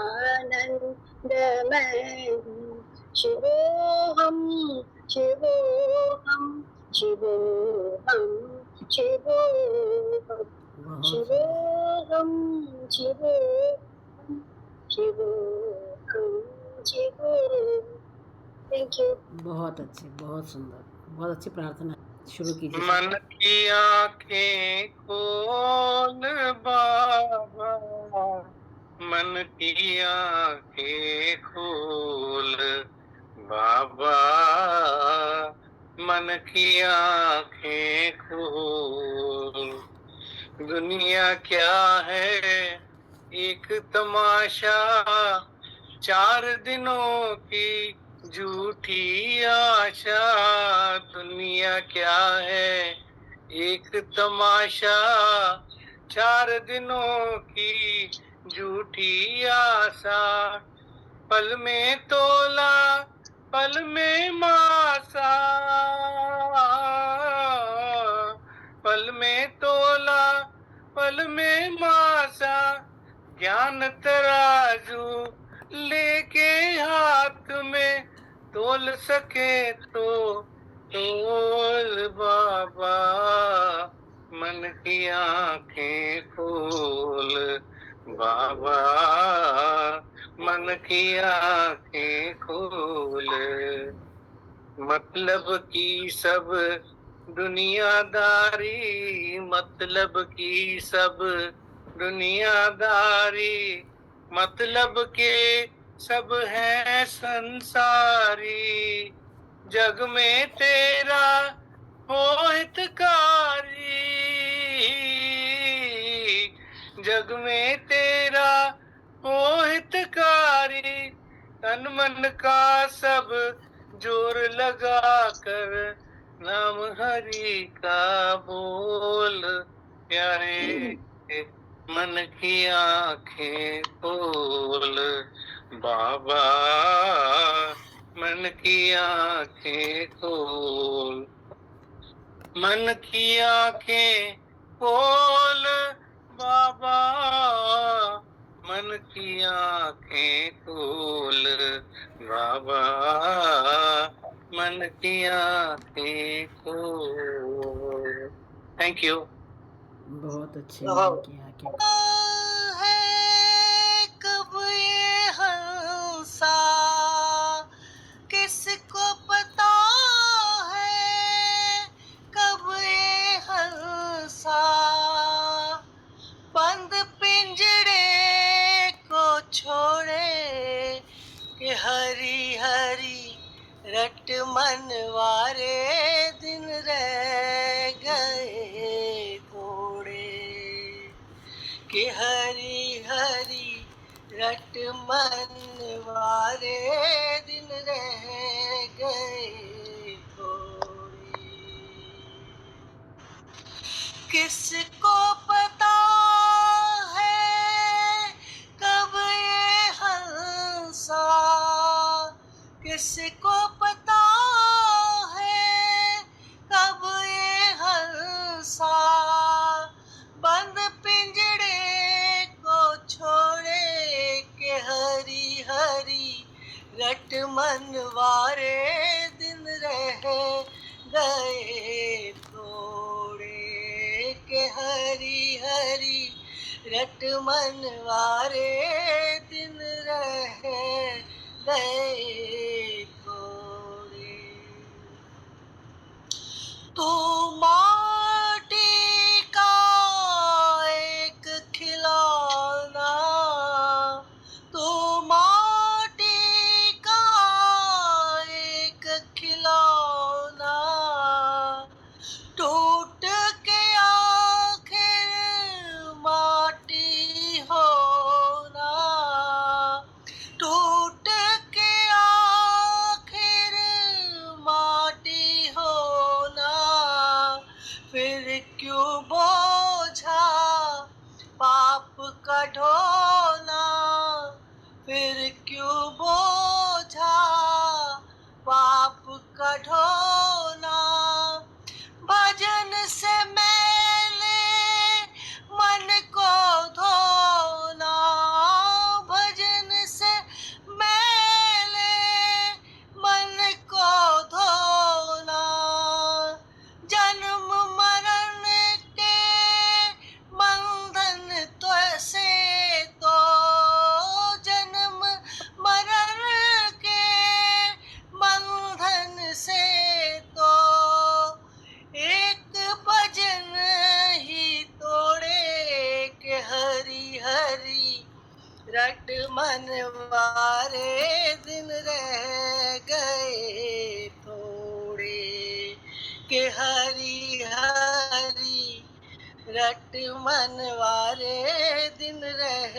हूँ। शिवोऽहं शिवोऽहं शिवोऽहं शिवोऽहं शिवोऽहं शिवोऽहं शिवोऽहं शिवोऽहं। Thank you. बहुत अच्छी, बहुत सुंदर, बहुत अच्छी प्रार्थना। शुरू कीजिए। मन की आंखें खोल बाबा, मन की आंखें खोल बाबा, मन की आंखें खोल। दुनिया क्या है एक तमाशा, 4 दिनों की झूठी आशा। दुनिया क्या है एक तमाशा, 4 दिनों की झूठी आशा। पल में तोला पल में मासा, पल में तोला पल में मासा। ज्ञान तराजू लेके हाथ में तोल सके तो तोल बाबा, मन की आंखें खोल बाबा, मन की आंखें खोल। मतलब की सब दुनियादारी, मतलब की सब दुनियादारी, मतलब के सब है संसारी। जग में तेरा हो हितकारी, जग में तेरा हो हितकारी। तन मन का सब जोर लगा कर नाम हरि का बोल प्यारे, मन की आंखें खोल बाबा, मन की आंखें खोल। मन की आंखें खोल बाबा, मन की आंखें खोल बाबा, मन की आंखें खोल। Thank you. बहुत अच्छे मन की आंखें। है कब ये हंसा किसको पता है, कब ये हंसा बंद पिंजरे को छोड़े कि हरी हरी रट मनवारे दिन रह गए थोड़े, कि हरी हरी रट मनवारे दिन रह गए थोड़े। किसको पता है कब ये हंसा, किसको पता है कब ये हंसा बंद पिंजरे को छोड़े के हरी हरी रट मनवारे दिन रह गए थोड़े, के हरी हरी रट मनवारे दिन रह गए थोड़े। तू माटी का एक खिलौना, तू माटी का एक खिलौना, टूट के आखिर माटी होना, टूट के आखिर माटी होना, फिर क्यों बोझा पाप का ढोना, फिर क्यों बोझा पाप का ढोना। भजन से मैंने मन को धोना, भजन से मैंने मन को धोना, जन्म मरण के बंधन तो से तो, जन्म मरण के बंधन से तो एक भजन ही तोड़े के हरी हरी रट मनवारे दिन रह गए थोड़े, के हरी हरी रट मनवारे दिन रह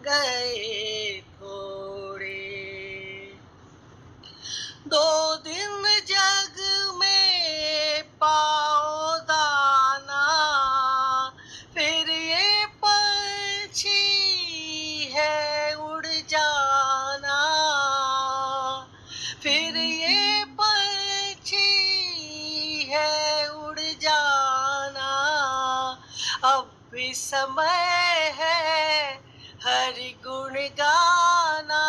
गए थोड़े। दो दिन जग में पाओ दाना, फिर ये पंछी है उड़ जाना, फिर ये पंछी है उड़ जाना। अब भी समय है हरि गुण गाना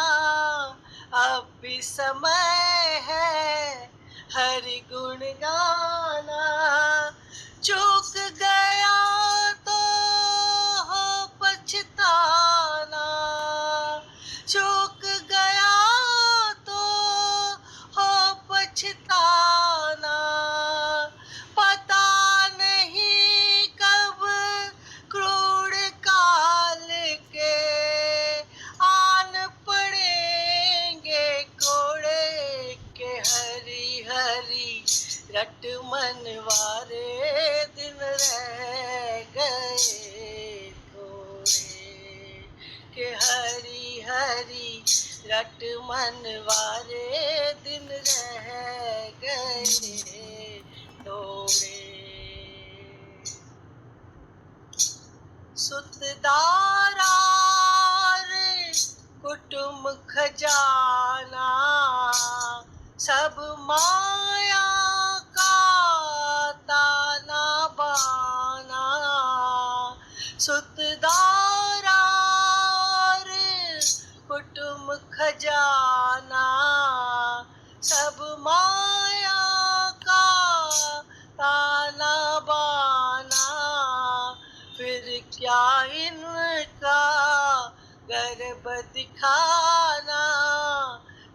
अब भी समय है, हरि गुण गाना। चूक गया तो हो पछताना, चूक गया तो हो पछताना। पता नहीं कब क्रूर काल के आन पड़ेंगे कोड़े के। हरी हरी रट मनवारे दिन रह गए थोड़े के। हरी हरी रट मनवारे दिन रह गए थोड़े। सुतदारा कुटुम खजाना सब माया का ताना बाना। सुतदारा कुटुम खजाना सब माया का ताना बाना। फिर क्या इनका गर्भ दिखाना,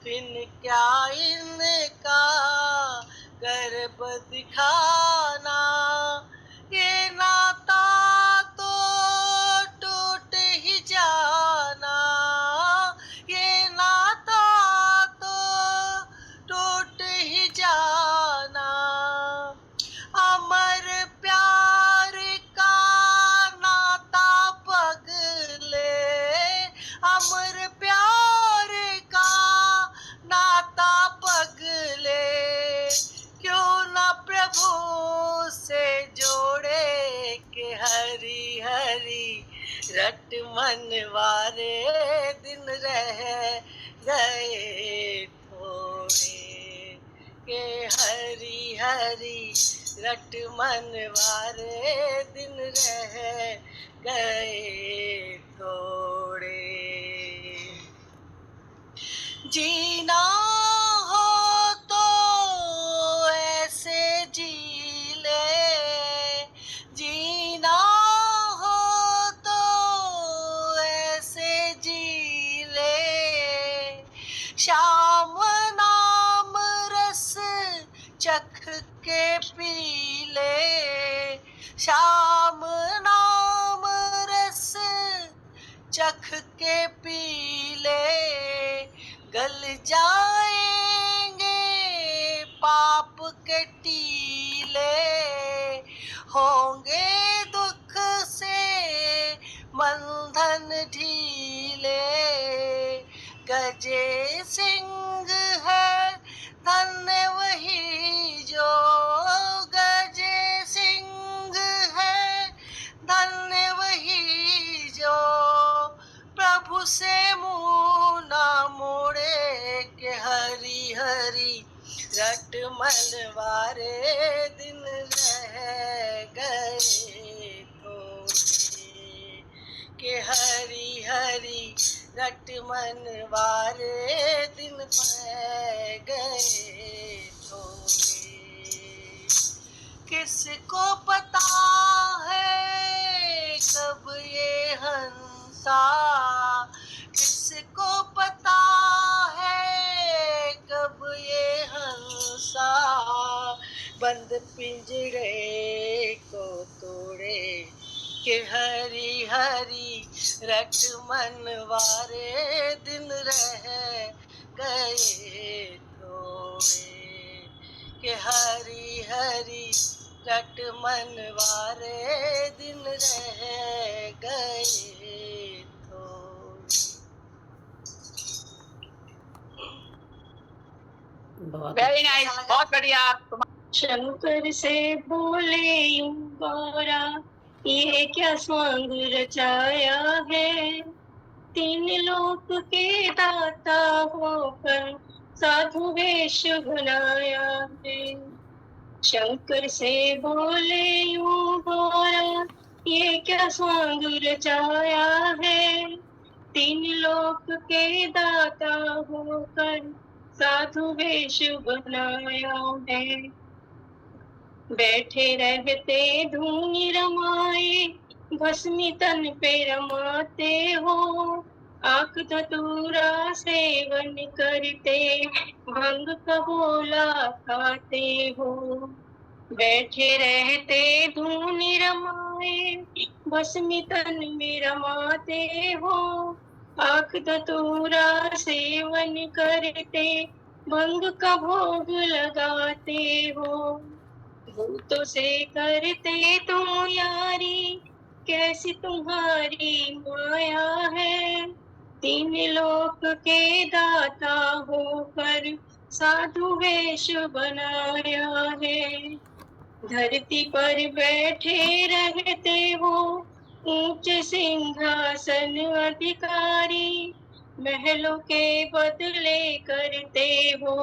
फिर क्या इनका गर्भ दिखाना। ये नाता तो टूट ही जाना, ये नाता तो टूट ही जाना। अमर प्यार का नाता पगले, अमर प्यार का नाता पगले। क्यों न प्रभु से जोड़े के। हरी हरी रट मनवारे दिन रह गए थोड़े के। हरी हरी रट मनवारे दिन रह गए थोड़े। जीना हो तो ऐसे जी ले, जीना हो तो ऐसे जी ले। श्याम नाम रस चख के पी ले, श्याम नाम रस चख के पी ले। गल जाएंगे पाप के टीले, होंगे दुख से बंधन ढीले। गजे सिंह है धन्य वही जो, गजे सिंह है धन्य वही जो। प्रभु से मुँह न मोड़े के। हरी हरी रट मनवारे दिन रह गए थोड़े के। हरी हरी रट मनवारे दिन रह गए थोड़े। किसको पता है कब ये हंसा, किसको पता है कब ये हंसा। बंद पिंजरे को तोड़े के। हरी हरी रट मनवारे दिन रह गए थोड़े के। हरी हरी रट मनवारे दिन रह गए थोड़े। बहुत वेरी नाइस, बहुत बढ़िया। शंकर से बोले यूं गौरा, ये क्या स्वांग रचाया है। तीन लोक के दाता होकर साधु वेश बनाया है। शंकर से बोले यूं गौरा, ये क्या स्वांग रचाया है। तीन लोक के दाता होकर साधु वेश बनाया है। बैठे रहते धूनि रमाए, भस्मी तन पे रमाते हो। आक धतूरा सेवन करते, भंग कबोला खाते हो। बैठे रहते धूनि रमाए, भस्मी तन में रमाते हो। आक धतूरा सेवन करते, भंग का भोग लगाते हो। भूतों से करते तुम यारी, कैसी तुम्हारी माया है। तीन लोक के दाता होकर साधु वेश बनाया है। धरती पर बैठे रहते हो, ऊंच सिंहासन अधिकारी। महलों के बदले करते हो,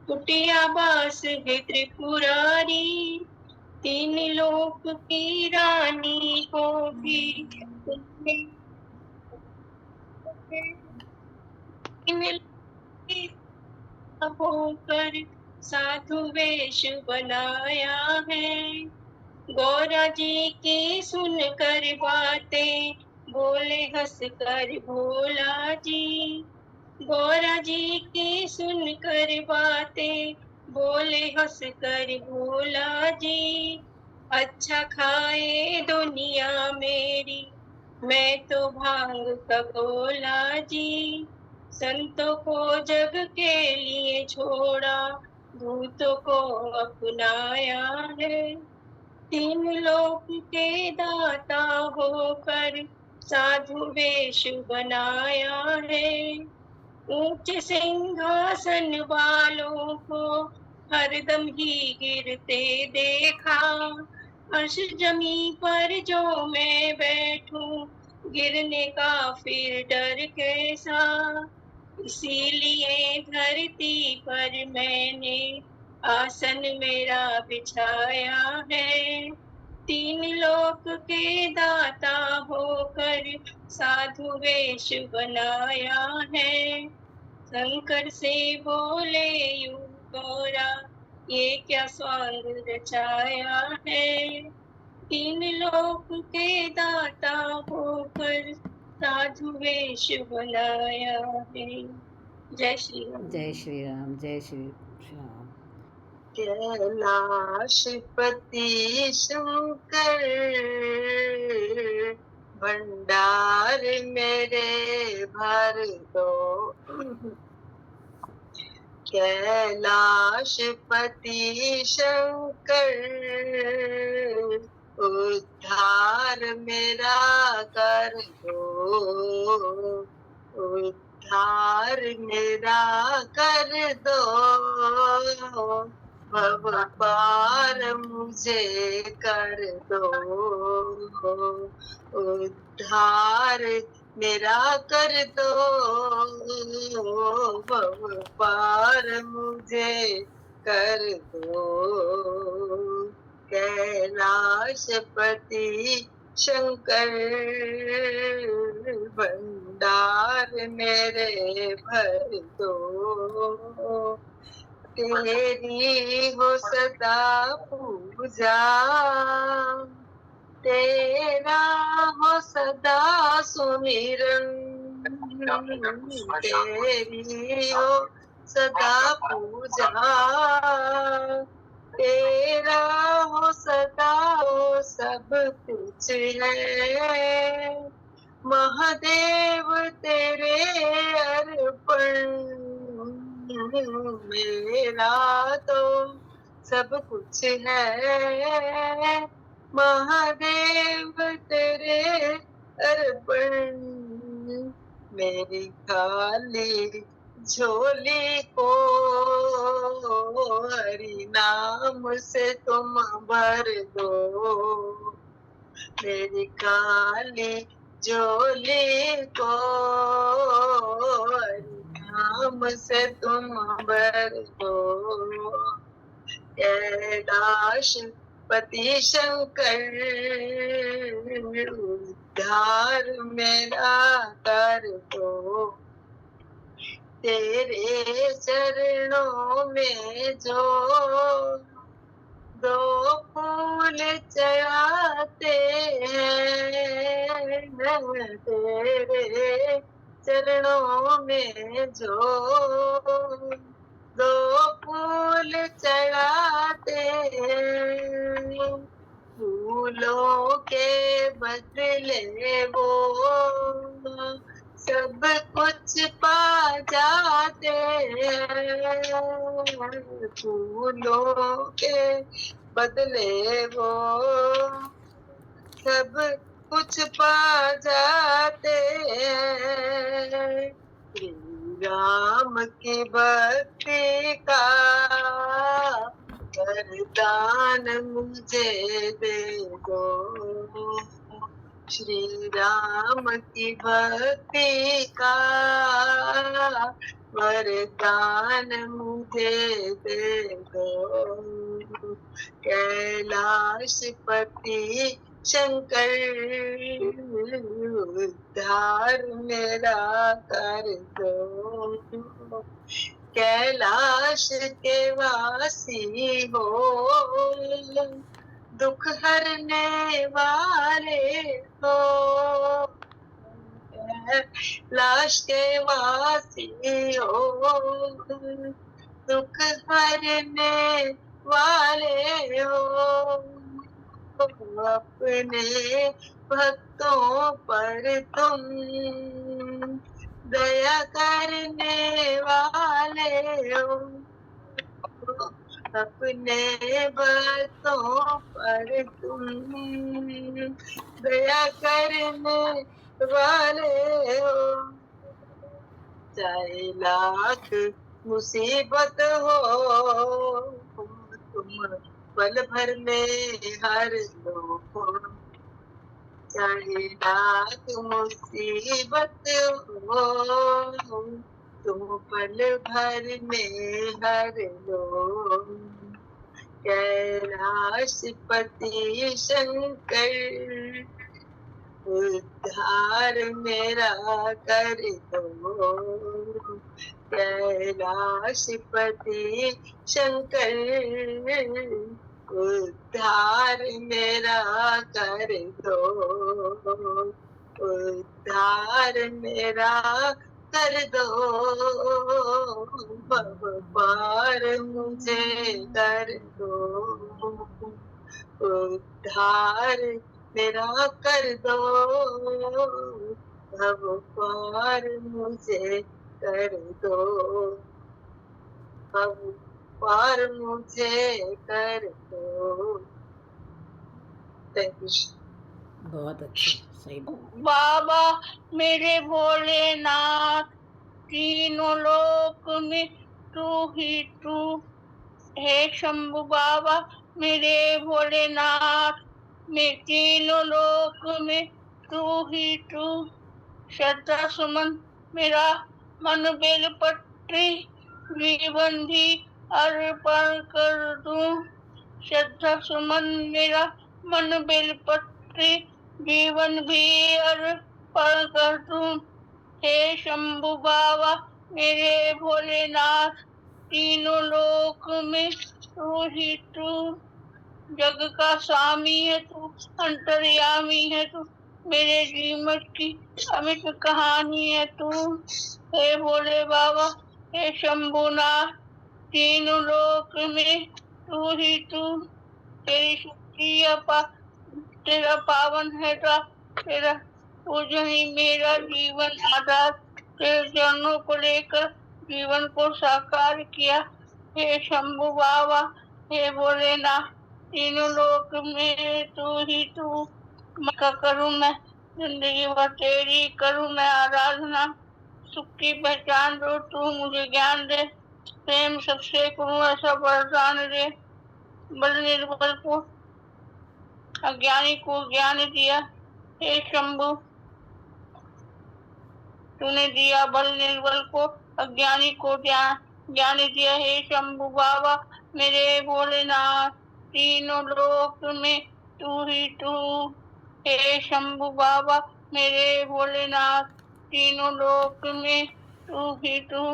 कुटिया बास है त्रिपुरारी। तीन लोक की रानी को भी तुमने होकर साधु वेश बनाया है। गौरा जी की सुनकर बातें, बोले हंस कर भोला जी। गौरा जी की सुनकर बातें, बोले हंस कर भोला जी। अच्छा खाए दुनिया मेरी, मैं तो भांग का गोला जी। संतों को जग के लिए छोड़ा, भूतों को अपनाया है। तीन लोक के दाता होकर साधु वेश बनाया है। ऊंच सिंहासन वालों को हरदम ही गिरते देखा। अर्श जमी पर जो मैं बैठूं, गिरने का फिर डर कैसा। इसीलिए धरती पर मैंने आसन मेरा बिछाया है। तीन लोक के दाता होकर साधु वेश बनाया है। शंकर से बोले यूं गौरा, ये क्या स्वांग रचाया है। तीन लोक के दाता होकर साधु वेश बनाया है। जय श्री राम। जय श्री राम, जय श्री राम। कैलाशपति शंकर भंडार मेरे भर दो। कैलाशपति शंकर उद्धार मेरा कर दो। उद्धार मेरा कर दो। भव पार मुझे कर दो। उद्धार मेरा कर दो। भव पार मुझे कर दो। कैलाशपति शंकर भंडार मेरे भर दो। तेरी हो सदा पूजा, तेरा हो सदा सुमिरन। तेरी हो सदा पूजा, तेरा हो सदा हो सब कुछ है। महादेव तेरे अर्पण, मेरा तो सब कुछ है। महादेव तेरे अर्पण, मेरी खाली झोली को हरि नाम से तुम भर दो। मेरी काली झोली को हरि नाम से तुम भर दो। कैलाश पति शंकर उद्धार मेरा कर दो, तेरे चरणों में जो दो फूल चढ़ाते हैं, तेरे चरणों में जो दो फूल चढ़ाते हैं, फूलों के बदले वो सब कुछ पा जाते हैं, फूलों के बदले वो सब कुछ पा जाते हैं। श्री राम की भक्ति का वरदान मुझे दे दो, श्री राम की भक्ति का वरदान मुझे दे दो, कैलाशपति शंकर उद्धार मेरा कर दो, कैलाश के वासी हो, दुख हरने वाले हो, कैलाश के वासी हो, दुख हरने वाले हो, अपने भक्तों पर तुम दया करने वाले हो, अपने भक्तों पर तुम दया करने वाले हो, चाहे लाख मुसीबत हो तुम पल भर में हर लो, चाहे लाख मुसीबत हो तुम पल भर में हर लो, कैलाशपति शंकर उद्धार मेरा कर दो, कैलाशपति शंकर उद्धार मेरा कर दो, उद्धार मेरा कर दो, भव पार मुझे कर दो, उद्धार मेरा कर दो, भव पार मुझे कर दो, भव पार मुझे कर दो। Thank you. बहुत अच्छा, सही बाबा मेरे भोलेनाथ, तीनों लोक में तू ही तू, हे शंभु बाबा मेरे भोलेनाथ, मैं तीनों लोक में तू ही तू, श्रद्धा सुमन मेरा मन बेलपत्री, जीवन भी अर्पण कर दूं, श्रद्धा सुमन मेरा मन बेलपत्री, जीवन भी अर्पण कर दूं, हे शंभु बाबा मेरे भोलेनाथ, तीनों लोक में तू ही तू, जग का स्वामी है तू, अंतर्यामी है तू, मेरे जीवन की अमित कहानी है तू, हे भोले बाबा हे शंभुनाथ, तीनों लोक में तू ही तू, तेरी शुक्रिया तेरा पावन है तेरा पूजन ही मेरा जीवन आधार, तेरे चरणों को लेकर जीवन को साकार किया, हे शंभु बाबा हे भोलेनाथ, तीनों लोक में तू ही तू, मैं करूं मैं जिंदगी भर तेरी करूं मैं आराधना, सुख की पहचान दो तू मुझे ज्ञान दे, प्रेम सबसे करूं ऐसा वरदान दे, बल निर्बल को अज्ञानी को ज्ञान दिया, हे शंभु तूने दिया बल निर्बल को अज्ञानी को ज्ञान दिया, हे शंभु बाबा मेरे भोलेनाथ, तीनों लोक में तू ही तू। हे शंभु बाबा मेरे भोलेनाथ, तीनों लोक में तू ही तू।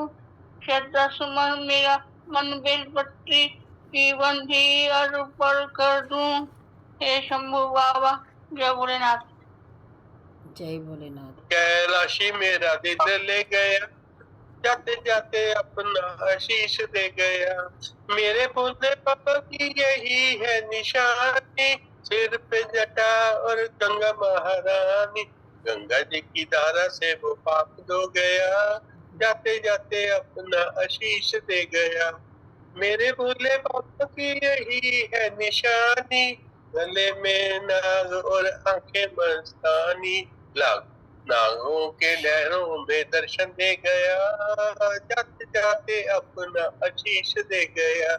श्रद्धा सुमन मेरा मन बेलपत्री, जीवन भी अर्पण कर दूं। हे शंभु बाबा, जय भोलेनाथ। जय भोलेनाथ। कैलाशी मेरा दिल ले गया, जाते जाते अपना आशीष दे गया। मेरे भोले बाबा की यही है निशानी, सिर पे जटा और गंगा महारानी। गंगा जी की धारा से वो पाप धो गया, जाते जाते अपना आशीष दे गया। मेरे भोले बाबा की यही है निशानी, गले में नाग और आंखें मस्तानी। नागों के लहरों में दर्शन दे गया, जाते जाते अपना आशीष दे गया।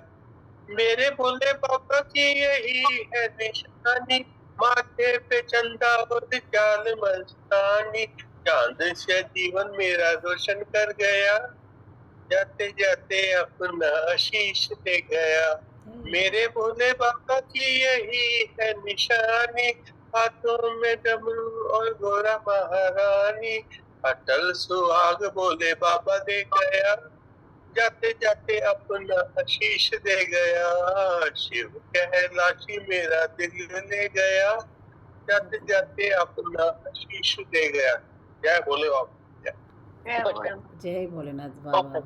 मेरे भोले बाबा की यही है निशानी, माथे पे चंदा और चाल मस्तानी। चांद से जीवन मेरा रोशन कर गया, जाते जाते अपना आशीष दे गया। मेरे भोले बाबा की यही है निशानी, हाथों में डमरू और गोरा महारानी। अटल सुहाग भोले बाबा दे गया, जाते जाते अपना आशीष दे गया। शिव कैलाशी मेरा दिल ले गया, जाते जाते अपना आशीष दे गया। जय भोले बाबा। जय भोलेनाथ बाबा।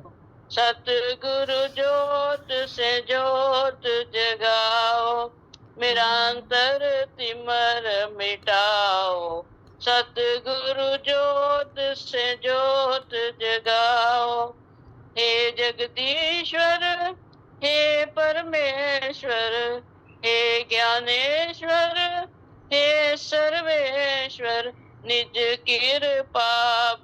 सतगुरु जोत से जोत जगाओ, मेरा अंतर तिमर मिटाओ। सतगुरु जोत से जोत जगाओ। हे जगदीश्वर, हे परमेश्वर, हे ज्ञानेश्वर, हे सर्वेश्वर, निज कृपा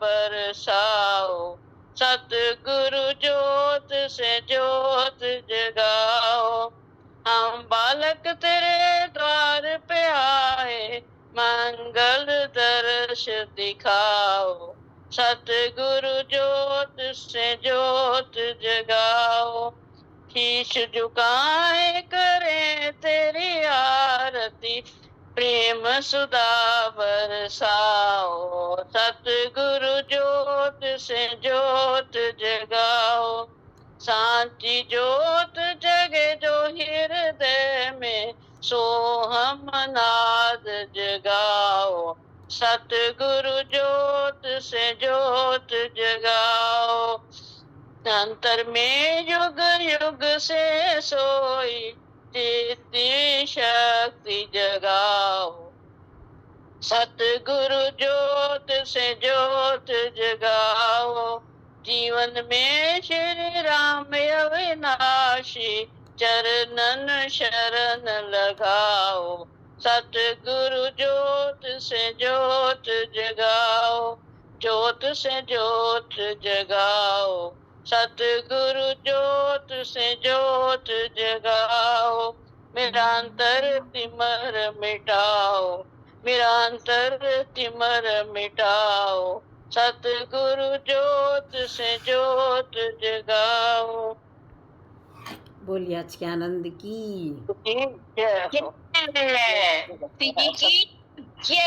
बरसाओ। सतगुरु जोत से जोत जगाओ। हम बालक तेरे द्वार पे आए, मंगल दर्श दिखाओ। सतगुरु जोत से जोत जगाओ। शीश झुकाए करें तेरी आरती, प्रेम सुधा बरसाओ। सतगुरु जोत से जोत जगाओ। सांची जोत जगे जो हृदय में, सो हम नाद जगाओ। सतगुरु जोत से जोत जगाओ। अंतर में युग युग से सोई, चित्ती शक्ति जगाओ। सतगुरु जोत से जोत जगाओ। जीवन में श्री राम अविनाशी, चरणन शरण लगाओ। सतगुरु जोत से जोत जगाओ। जोत से जोत जगाओ। सतगुरु जोत से जोत जगाओ। मेरा अंतर तिमर मिटाओ, मेरा अंतर तिमर मिटाओ। सतगुरु जोत से जोत जगाओ। बोलिए आज के आनंद की जय हो। जय